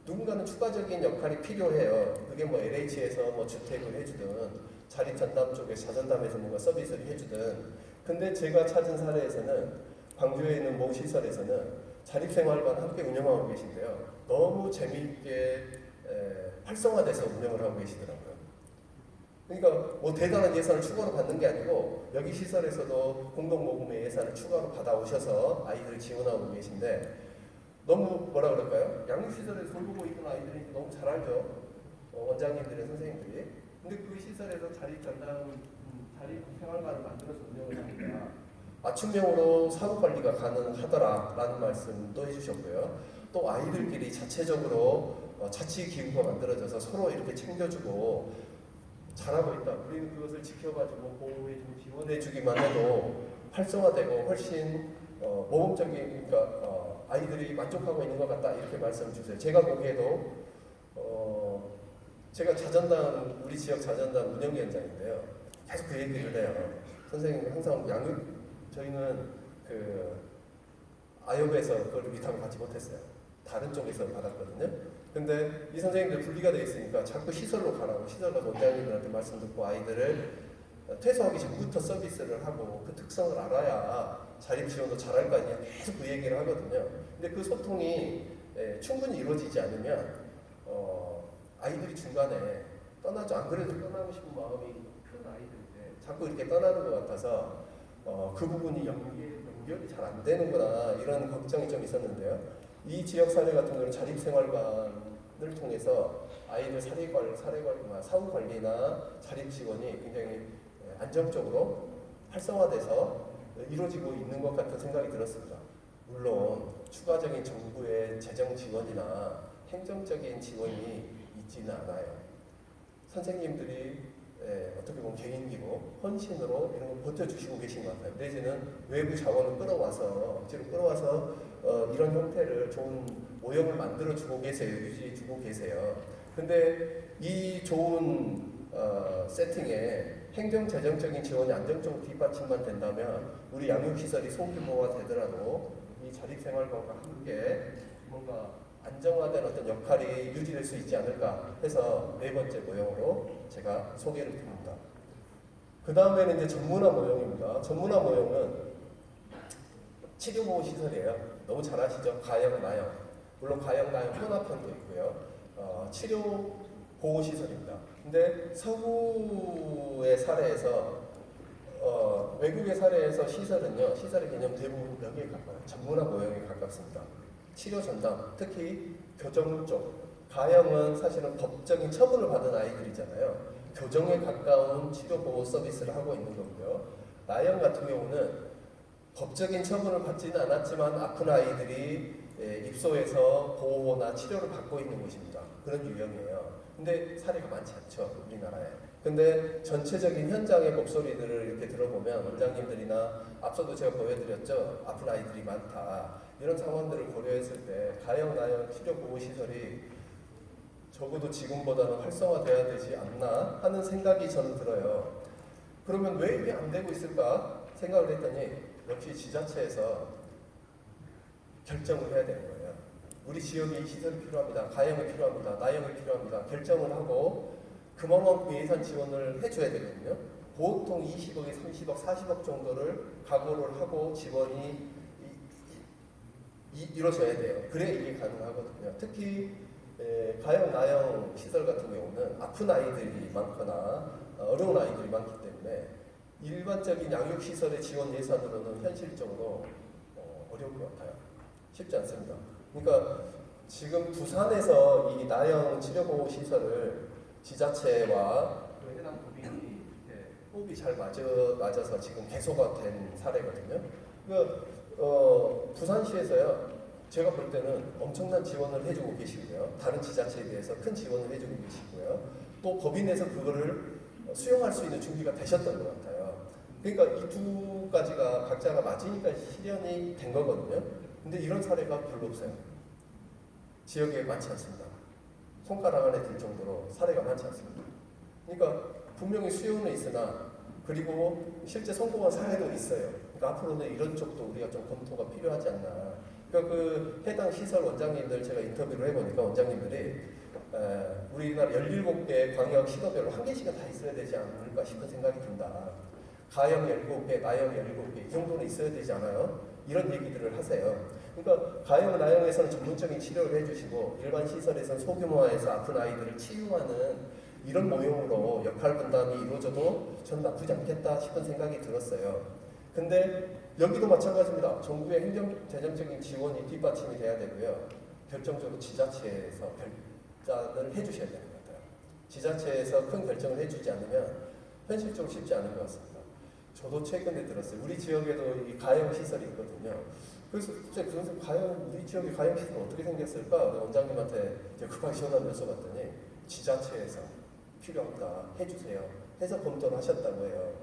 누군가는 추가적인 역할이 필요해요. 그게 뭐 LH에서 뭐 주택을 해주든 자립 전담 쪽에 자전담에서 뭔가 서비스를 해주든. 근데 제가 찾은 사례에서는 광주에 있는 모 시설에서는 자립생활관 함께 운영하고 계신데요. 너무 재미있게 활성화돼서 운영을 하고 계시더라고요. 그러니까 뭐 대단한 예산을 추가로 받는 게 아니고 여기 시설에서도 공동모금의 예산을 추가로 받아오셔서 아이들을 지원하고 계신데 너무 뭐라 그럴까요? 양육시설에서 돌보고 있는 아이들이 너무 잘 알죠. 원장님들의 선생님들이. 근데 그 시설에서 자립 생활관을 만들어서 운영을 하니까 맞춤형으로 사후관리가 가능하더라라는 말씀도 해주셨고요. 또 아이들끼리 자체적으로 자치기구가 만들어져서 서로 이렇게 챙겨주고 잘하고 있다. 우리는 그것을 지켜가지고 보호해주고 지원해주기만 해도 활성화되고 훨씬 모범적인, 그러니까 아이들이 만족하고 있는 것 같다 이렇게 말씀 주세요. 제가 보기에도 제가 자전단, 우리 지역 자전단 운영위원장인데요. 계속 그 얘기를 해요. 선생님 항상 저희는 그 아이업에서 그걸 위탁을 받지 못했어요. 다른 쪽에서 받았거든요. 근데 이 선생님들 분리가 되어 있으니까 자꾸 시설로 가라고, 시설 가서 원장님들한테 말씀 듣고 아이들을 퇴소하기 전부터 서비스를 하고 그 특성을 알아야 자립 지원도 잘할 거 아니냐, 계속 그 얘기를 하거든요. 근데 그 소통이 충분히 이루어지지 않으면 아이들이 중간에 떠나죠. 안 그래도 떠나고 싶은 마음이 큰 아이들인데 자꾸 이렇게 떠나는 것 같아서 그 부분이 연결이 잘 안 되는구나 이런 걱정이 좀 있었는데요. 이 지역 사례 같은 경우는 자립생활관을 통해서 아이들 사후 관리나 자립 지원이 굉장히 안정적으로 활성화돼서 이루어지고 있는 것 같은 생각이 들었습니다. 물론 추가적인 정부의 재정 지원이나 행정적인 지원이 있지는 않아요. 선생님들이 어떻게 보면 개인기로 헌신으로 이런 걸 버텨주시고 계신 것 같아요. 내지는 외부 자원을 끌어와서 억지로 끌어와서 이런 형태를 좋은 모형을 만들어주고 계세요. 유지해주고 계세요. 근데 이 좋은 세팅에 행정 재정적인 지원이 안정적으로 뒷받침만 된다면 우리 양육시설이 소규모화 되더라도 이 자립생활관과 함께 뭔가 안정화된 어떤 역할이 유지될 수 있지 않을까 해서 네 번째 모형으로 제가 소개를 드립니다. 그 다음에는 이제 전문화 모형입니다. 전문화 모형은 치료보호시설이에요. 너무 잘 아시죠? 가형, 나형. 물론 가형, 나형 혼합형도 있고요. 치료보호시설입니다. 근데 서구의 사례에서 외국의 사례에서 시설의 개념 대부분 여기에 가까워요. 전문화 모형에 가깝습니다. 치료 전담, 특히 교정 쪽, 가형은 사실은 법적인 처분을 받은 아이들이잖아요. 교정에 가까운 치료 보호 서비스를 하고 있는 거고요. 나형 같은 경우는 법적인 처분을 받지는 않았지만 아픈 아이들이 입소해서 보호나 치료를 받고 있는 곳입니다. 그런 유형이에요. 근데 사례가 많지 않죠, 우리나라에. 근데 전체적인 현장의 목소리들을 이렇게 들어보면 원장님들이나 앞서도 제가 보여드렸죠. 아픈 아이들이 많다. 이런 상황들을 고려했을 때 가형, 나형 치료보호시설이 적어도 지금보다는 활성화돼야 되지 않나 하는 생각이 저는 들어요. 그러면 왜 이게 안 되고 있을까 생각을 했더니 역시 지자체에서 결정을 해야 되는 거예요. 우리 지역에 이 시설이 필요합니다. 가형이 필요합니다. 나형이 필요합니다. 결정을 하고 그만큼 예산 지원을 해줘야 되거든요. 보통 20억에 30억, 40억 정도를 각오를 하고 지원이 이루어져야 돼요. 그래야 이게 가능하거든요. 특히 가형, 나형 시설 같은 경우는 아픈 아이들이 많거나 어려운 아이들이 많기 때문에 일반적인 양육시설의 지원 예산으로는 현실적으로 어려울 것 같아요. 쉽지 않습니다. 그러니까 지금 부산에서 이 나형 치료보호시설을 지자체와 해당 법인이 호흡이 잘 맞아서 지금 개소가 된 사례거든요. 그러니까 부산시에서요, 제가 볼 때는 엄청난 지원을 해주고 계시고요. 다른 지자체에 대해서 큰 지원을 해주고 계시고요. 또 법인에서 그거를 수용할 수 있는 준비가 되셨던 것 같아요. 그러니까 이 두 가지가 각자가 맞으니까 실현이 된 거거든요. 근데 이런 사례가 별로 없어요. 지역에 많지 않습니다. 손가락 안에 들 정도로 사례가 많지 않습니다. 그러니까 분명히 수요는 있으나 그리고 실제 성공한 사례도 있어요. 그러니까 앞으로는 이런 쪽도 우리가 좀 검토가 필요하지 않나. 그러니까 그 해당 시설 원장님들 제가 인터뷰를 해보니까 원장님들이 우리나라 17개 광역 시도별로 한 개씩은 다 있어야 되지 않을까 싶은 생각이 든다. 가형 17개, 나형 17개 이 정도는 있어야 되지 않아요? 이런 얘기들을 하세요. 그러니까 가형, 나형에서는 전문적인 치료를 해주시고 일반 시설에서는 소규모화해서 아픈 아이들을 치유하는 이런 모형으로 역할 분담이 이루어져도 전 나쁘지 않겠다 싶은 생각이 들었어요. 근데 여기도 마찬가지입니다. 정부의 행정 재정적인 지원이 뒷받침이 돼야 되고요. 결정적으로 지자체에서 결단을 해주셔야 되는 것 같아요. 지자체에서 큰 결정을 해주지 않으면 현실적으로 쉽지 않은 것 같습니다. 저도 최근에 들었어요. 우리 지역에도 이 가형 시설이 있거든요. 그래서 진짜 그런 생각, 과연 우리 지역의 가형 시설 어떻게 생겼을까? 원장님한테 이제 급하게 전화를 여쭤봤더니 지자체에서 필요합니다. 해주세요. 해서 검토를 하셨다고 해요.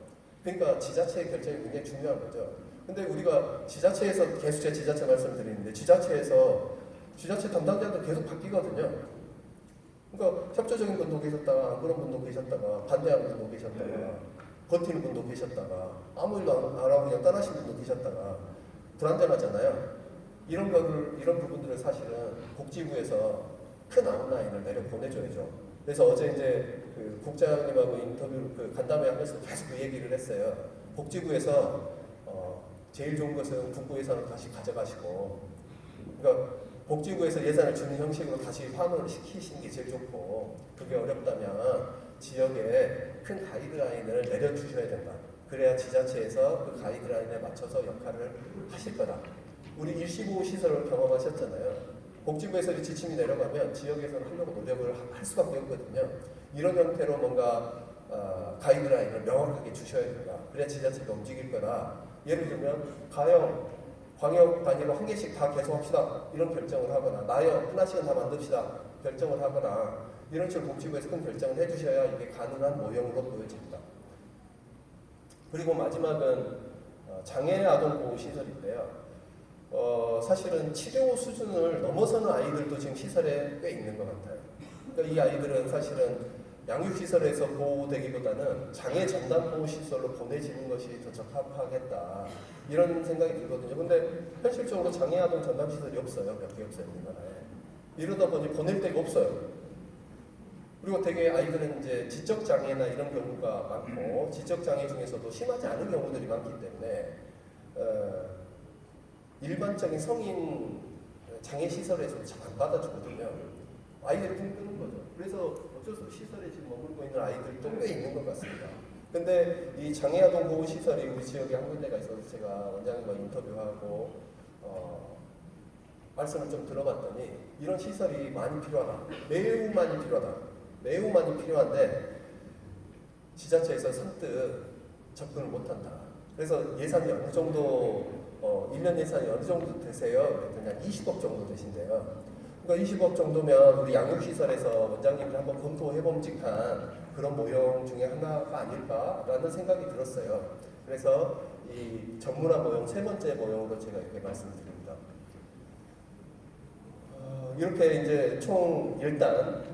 그러니까 지자체의 결정이 굉장히 중요한 거죠. 근데 우리가 지자체에서 계속 제 지자체 말씀드리는데 지자체에서 지자체 담당자들 계속 바뀌거든요. 그러니까 협조적인 분도 계셨다가 안 그런 분도 계셨다가 반대하는 분도 계셨다가 버티는 분도 계셨다가 아무 일도 안 하고 그냥 떠나신 분도 계셨다가 불안정하잖아요. 이런 부분들을 사실은 복지부에서 큰 아웃라인을 내려 보내줘야죠. 그래서 어제 이제 그 국장님하고 인터뷰 그 간담회 하면서 계속 그 얘기를 했어요. 복지부에서 제일 좋은 것은 국고 예산을 다시 가져가시고, 그러니까 복지부에서 예산을 주는 형식으로 다시 환원을 시키시는 게 제일 좋고, 그게 어렵다면 지역에 큰 가이드라인을 내려주셔야 된다. 그래야 지자체에서 그 가이드라인에 맞춰서 역할을 하실 거다. 우리 일시보호 시설을 경험하셨잖아요. 복지부에서 지침이 내려가면 지역에서는 하려고 노력을 할 수밖에 없거든요. 이런 형태로 뭔가 가이드라인을 명확하게 주셔야 된다. 그래야 지자체가 움직일 거다. 예를 들면 가형, 광역 단위로 한 개씩 다 개소합시다. 이런 결정을 하거나 나형 하나씩은 다 만듭시다. 결정을 하거나 이런 식으로 복지부에서 큰 결정을 해주셔야 이게 가능한 모형으로 보여집니다. 그리고 마지막은 장애 아동 보호 시설인데요. 사실은 치료 수준을 넘어서는 아이들도 지금 시설에 꽤 있는 것 같아요. 그러니까 이 아이들은 사실은 양육시설에서 보호되기보다는 장애 전담 보호시설로 보내지는 것이 더 적합하겠다. 이런 생각이 들거든요. 근데 현실적으로 장애 아동 전담시설이 없어요. 몇 개 없어요, 우리나라에. 이러다 보니 보낼 데가 없어요. 그리고 되게 아이들은 이제 지적장애나 이런 경우가 많고, 지적장애 중에서도 심하지 않은 경우들이 많기 때문에, 일반적인 성인 장애시설에서 잘 안 받아주거든요. 아이들이 굶는 거죠. 그래서 어쩔 수 없이 시설에 지금 머물고 있는 아이들도 꽤 있는 것 같습니다. 근데 이 장애아동 보호시설이 우리 지역에 한 군데가 있어서 제가 원장님과 인터뷰하고 말씀을 좀 들어봤더니 이런 시설이 많이 필요하다. 매우 많이 필요하다. 매우 많이 필요한데 지자체에서 선뜻 접근을 못한다. 그래서 예산이 어느 정도 1년 예산이 어느 정도 되세요? 그랬더니 한 20억 정도 되신대요. 그러니까 20억 정도면 우리 양육시설에서 원장님이 한번 검토해봄직한 그런 모형 중에 하나가 아닐까라는 생각이 들었어요. 그래서 이 전문화 모형 세 번째 모형으로 제가 이렇게 말씀드립니다. 이렇게 이제 총 일단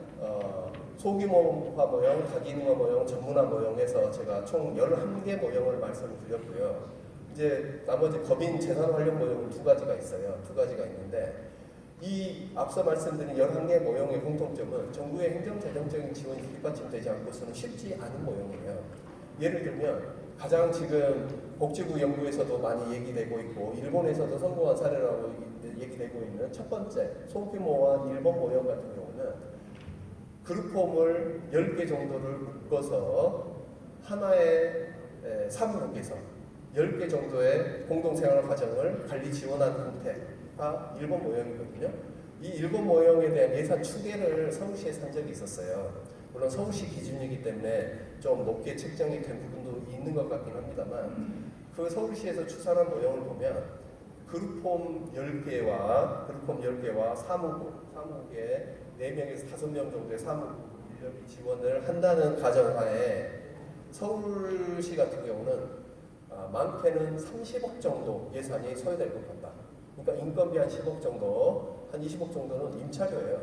소규모화 모형, 다기능화 모형, 전문화 모형에서 제가 총 11개 모형을 말씀을 드렸고요. 이제 나머지 법인 재산 활용 모형은 두 가지가 있어요. 두 가지가 있는데 이 앞서 말씀드린 11개 모형의 공통점은 정부의 행정재정적인 지원이 뒷받침되지 않고서는 쉽지 않은 모형이에요. 예를 들면 가장 지금 복지부 연구에서도 많이 얘기되고 있고 일본에서도 성공한 사례라고 얘기되고 있는 첫 번째 소규모와 일본 모형 같은 경우는 그룹홈을 10개 정도를 묶어서 하나의 사무국에서 10개 정도의 공동생활 과정을 관리 지원하는 형태가 일본 모형이거든요. 이 일본 모형에 대한 예산 추계를 서울시에서 한 적이 있었어요. 물론 서울시 기준이기 때문에 좀 높게 책정이 된 부분도 있는 것 같긴 합니다만 그 서울시에서 추산한 모형을 보면 그룹홈 10개와 사무국에 4명에서 5명 정도의 사무국 인력이 지원을 한다는 가정하에 서울시 같은 경우는 많게는 30억 정도 예산이 소요될 것 같다. 그러니까 인건비 한 10억 정도, 한 20억 정도는 임차료예요.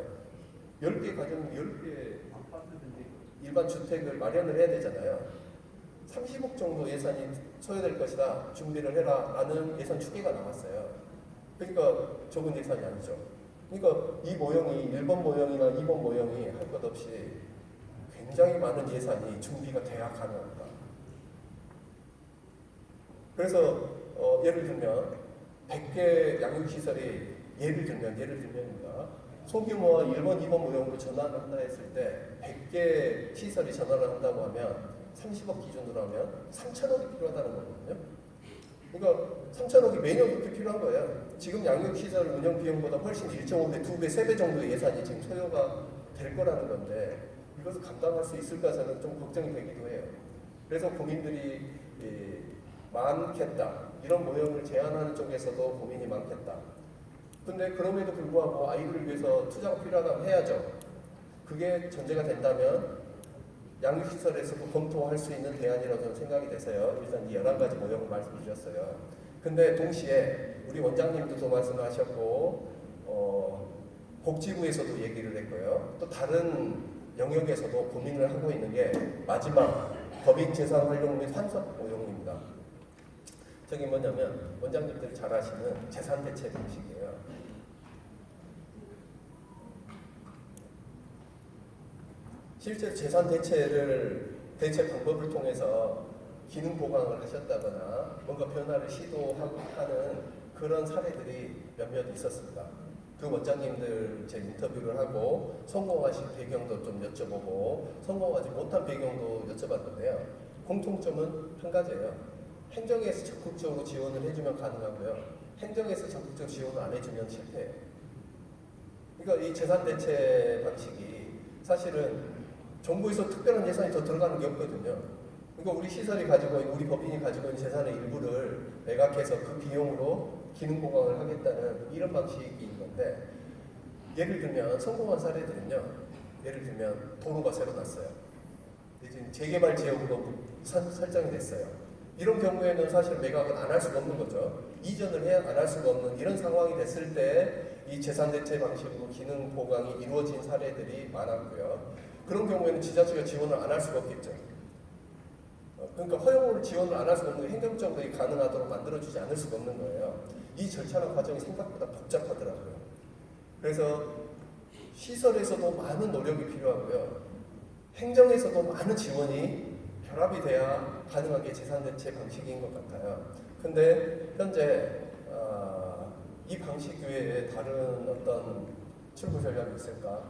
10개 가정, 10개 아파트든지 일반 주택을 마련을 해야 되잖아요. 30억 정도 예산이 소요될 것이다. 준비를 해라. 라는 예산 추계가 나왔어요. 그러니까 적은 예산이 아니죠. 그러니까 이 모형이 일본 모형이나 일본 모형이 할 것 없이 굉장히 많은 예산이 준비가 돼야 가능합니다. 그래서 예를 들면 100개 양육시설이 예를 들면입니다. 소규모와 1번, 2번 모형으로 전환을 한다 했을 때 100개 시설이 전환을 한다고 하면 30억 기준으로 하면 3천억이 필요하다는 거거든요. 그러니까 3천억이 매년 그렇게 필요한 거예요. 지금 양육시설 운영 비용보다 훨씬 1.5배, 2배, 3배 정도의 예산이 지금 소요가 될 거라는 건데 이것을 감당할 수 있을까 저는 좀 걱정이 되기도 해요. 그래서 고민들이 많겠다. 이런 모형을 제안하는 쪽에서도 고민이 많겠다. 근데 그럼에도 불구하고 아이들을 위해서 투자가 필요하다면 해야죠. 그게 전제가 된다면 양육시설에서도 검토할 수 있는 대안이라고 저는 생각이 돼서요. 일단 이 11가지 모형을 말씀드렸어요. 근데 동시에 우리 원장님도 말씀하셨고 복지부에서도 얘기를 했고요. 또 다른 영역에서도 고민을 하고 있는 게 마지막 법인 재산 활용 및 환석 모형입니다. 저게 뭐냐면 원장님들이 잘 아시는 재산 대체 방식이에요. 실제 재산 대체 방법을 통해서 기능 보강을 하셨다거나 뭔가 변화를 시도하는 그런 사례들이 몇몇 있었습니다. 그 원장님들 제 인터뷰를 하고 성공하신 배경도 좀 여쭤보고 성공하지 못한 배경도 여쭤봤는데요. 공통점은 한 가지예요. 행정에서 적극적으로 지원을 해주면 가능하고요. 행정에서 적극적 지원을 안 해주면 실패해요. 그러니까 이 재산 대체 방식이 사실은 정부에서 특별한 예산이 더 들어가는 게 없거든요. 그러니까 우리 시설이 가지고 있는, 우리 법인이 가지고 있는 재산의 일부를 매각해서 그 비용으로 기능 보강을 하겠다는 이런 방식인 건데, 예를 들면 성공한 사례들은요. 예를 들면 도로가 새로 났어요. 이제 재개발 지역으로 설정이 됐어요. 이런 경우에는 사실 매각은 안 할 수가 없는 거죠. 이전을 해야 안 할 수가 없는 이런 상황이 됐을 때 이 재산 대체 방식으로 기능 보강이 이루어진 사례들이 많았고요. 그런 경우에는 지자체가 지원을 안 할 수가 없겠죠. 그러니까 허용을 지원을 안 할 수가 없는 게 행정적으로 가능하도록 만들어주지 않을 수가 없는 거예요. 이 절차나 과정이 생각보다 복잡하더라고요. 그래서 시설에서도 많은 노력이 필요하고요. 행정에서도 많은 지원이 결합이 돼야 가능한 게 재산 대체 방식인 것 같아요. 근데 현재 이 방식 외에 다른 어떤 출구 전략이 있을까?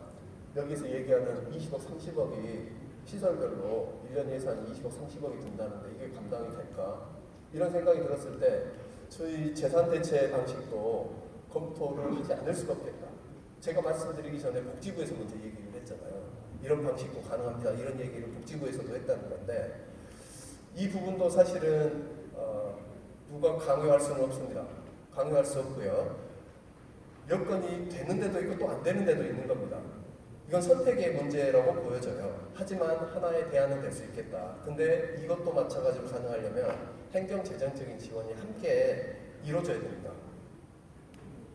여기서 얘기하는 20억, 30억이 시설별로 1년 예산이 20억, 30억이 든다는데 이게 감당이 될까? 이런 생각이 들었을 때 저희 재산 대체 방식도 검토를 하지 않을 수가 없겠다. 제가 말씀드리기 전에 복지부에서 먼저 얘기를 했잖아요. 이런 방식도 가능합니다. 이런 얘기를 복지부에서도 했다는 건데 이 부분도 사실은 누가 강요할 수는 없습니다. 강요할 수 없고요. 여건이 되는 데도 있고 또 안 되는 데도 있는 겁니다. 이건 선택의 문제라고 보여져요. 하지만 하나의 대안은 될 수 있겠다. 근데 이것도 마찬가지로 가능하려면 행정재정적인 지원이 함께 이루어져야 됩니다.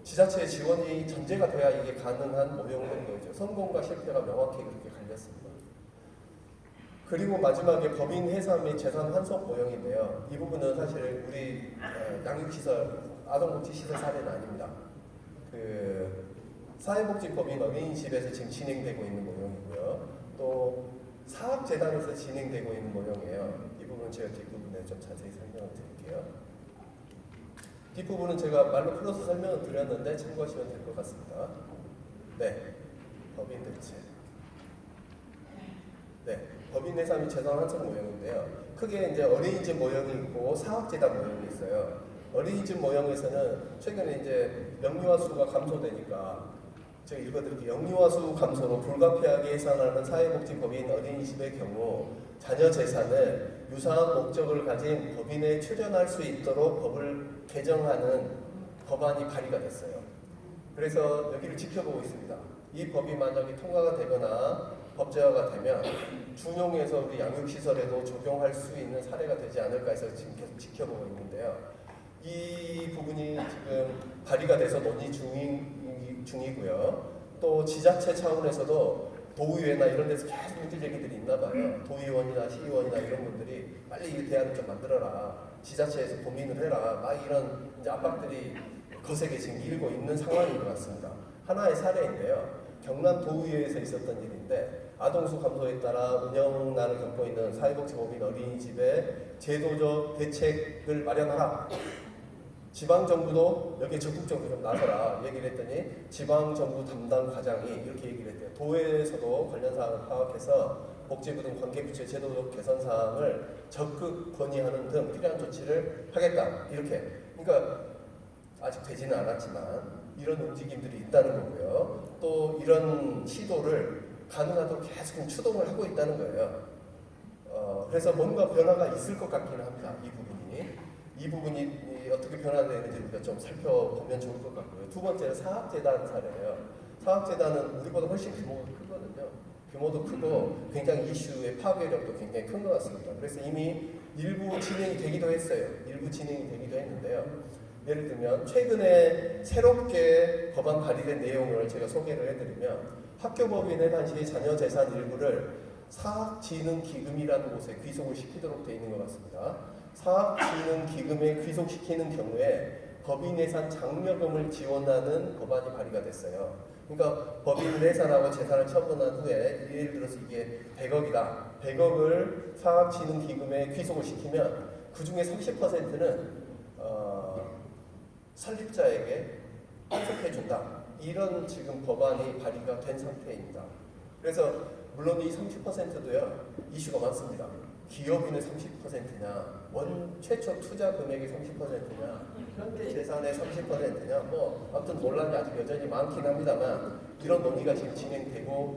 지자체의 지원이 전제가 돼야 이게 가능한 모형인 거죠. 성공과 실패가 명확히 그렇게 갈렸습니다. 그리고 마지막에 법인 해산 및 재산 환속 모형인데요. 이 부분은 사실 우리 양육시설, 아동복지시설 사례는 아닙니다. 사회복지법인 어린이집에서 지금 진행되고 있는 모형이고요. 또 사학재단에서 진행되고 있는 모형이에요. 이 부분은 제가 뒷부분에 좀 자세히 설명을 드릴게요. 뒷부분은 제가 말로 풀어서 설명을 드렸는데 참고하시면 될 것 같습니다. 네, 법인 대체. 네, 법인 해산 및 재산 환속 모형인데요. 크게 이제 어린이집 모형이 있고 사학재단 모형이 있어요. 어린이집 모형에서는 최근에 이제 영유아 수가 감소되니까 제가 읽어드릴게요. 영유아 수 감소로 불가피하게 해산하는 사회복지법인 어린이집의 경우 자녀 재산을 유사한 목적을 가진 법인에 출연할 수 있도록 법을 개정하는 법안이 발의가 됐어요. 그래서 여기를 지켜보고 있습니다. 이 법이 만약에 통과가 되거나 법제화가 되면 준용해서 우리 양육시설에도 적용할 수 있는 사례가 되지 않을까 해서 지금 계속 지켜보고 있는데요. 이 부분이 지금 발의가 돼서 논의 중이고요. 또 지자체 차원에서도 도의회나 이런 데서 계속 문제 제기들이 있나 봐요. 도의원이나 시의원이나 이런 분들이 빨리 이 대안을 좀 만들어라. 지자체에서 고민을 해라. 막 이런 이제 압박들이 거세게 지금 일고 있는 상황인 것 같습니다. 하나의 사례인데요. 경남 도의회에서 있었던 일인데 아동수 감소에 따라 운영난을 겪고 있는 사회복지법인 어린이집에 제도적 대책을 마련하라. 지방정부도 여기에 적극적으로 좀 나서라 얘기를 했더니 지방정부 담당 과장이 이렇게 얘기를 했대요. 도에서도 관련 사항을 파악해서 복지부 등 관계부처의 제도적 개선 사항을 적극 건의하는 등 필요한 조치를 하겠다. 이렇게. 그러니까 아직 되지는 않았지만 이런 움직임들이 있다는 거고요. 또 이런 시도를 가능하도록 계속 추동을 하고 있다는 거예요. 그래서 뭔가 변화가 있을 것 같기는 합니다. 이 부분이 어떻게 변화되는지 우리가 좀 살펴보면 좋을 것 같고요. 두 번째는 사학재단 사례예요. 사학재단은 우리보다 훨씬 규모가 크거든요. 규모도 크고 굉장히 이슈의 파괴력도 굉장히 큰 것 같습니다. 그래서 이미 일부 진행이 되기도 했어요. 일부 진행이 되기도 했는데요. 예를 들면 최근에 새롭게 법안 발의된 내용을 제가 소개를 해드리면 학교법인 해당 시 자녀 재산 일부를 사학진흥기금이라는 곳에 귀속을 시키도록 되어 있는 것 같습니다. 사학진흥기금에 귀속시키는 경우에 법인 예산 장려금을 지원하는 법안이 발의가 됐어요. 그러니까 법인 예산하고 재산을 처분한 후에 예를 들어서 이게 100억이다. 100억을 사학진흥기금에 귀속을 시키면 그 중에 30%는 설립자에게 환속해준다. 이런 지금 법안이 발의가 된 상태입니다. 그래서 물론 이 30%도요 이슈가 많습니다. 기업인의 30%냐, 최초 투자 금액의 30%냐, 현대 재산의 30%냐, 아무튼 논란이 아직 여전히 많긴 합니다만 이런 논의가 지금 진행되고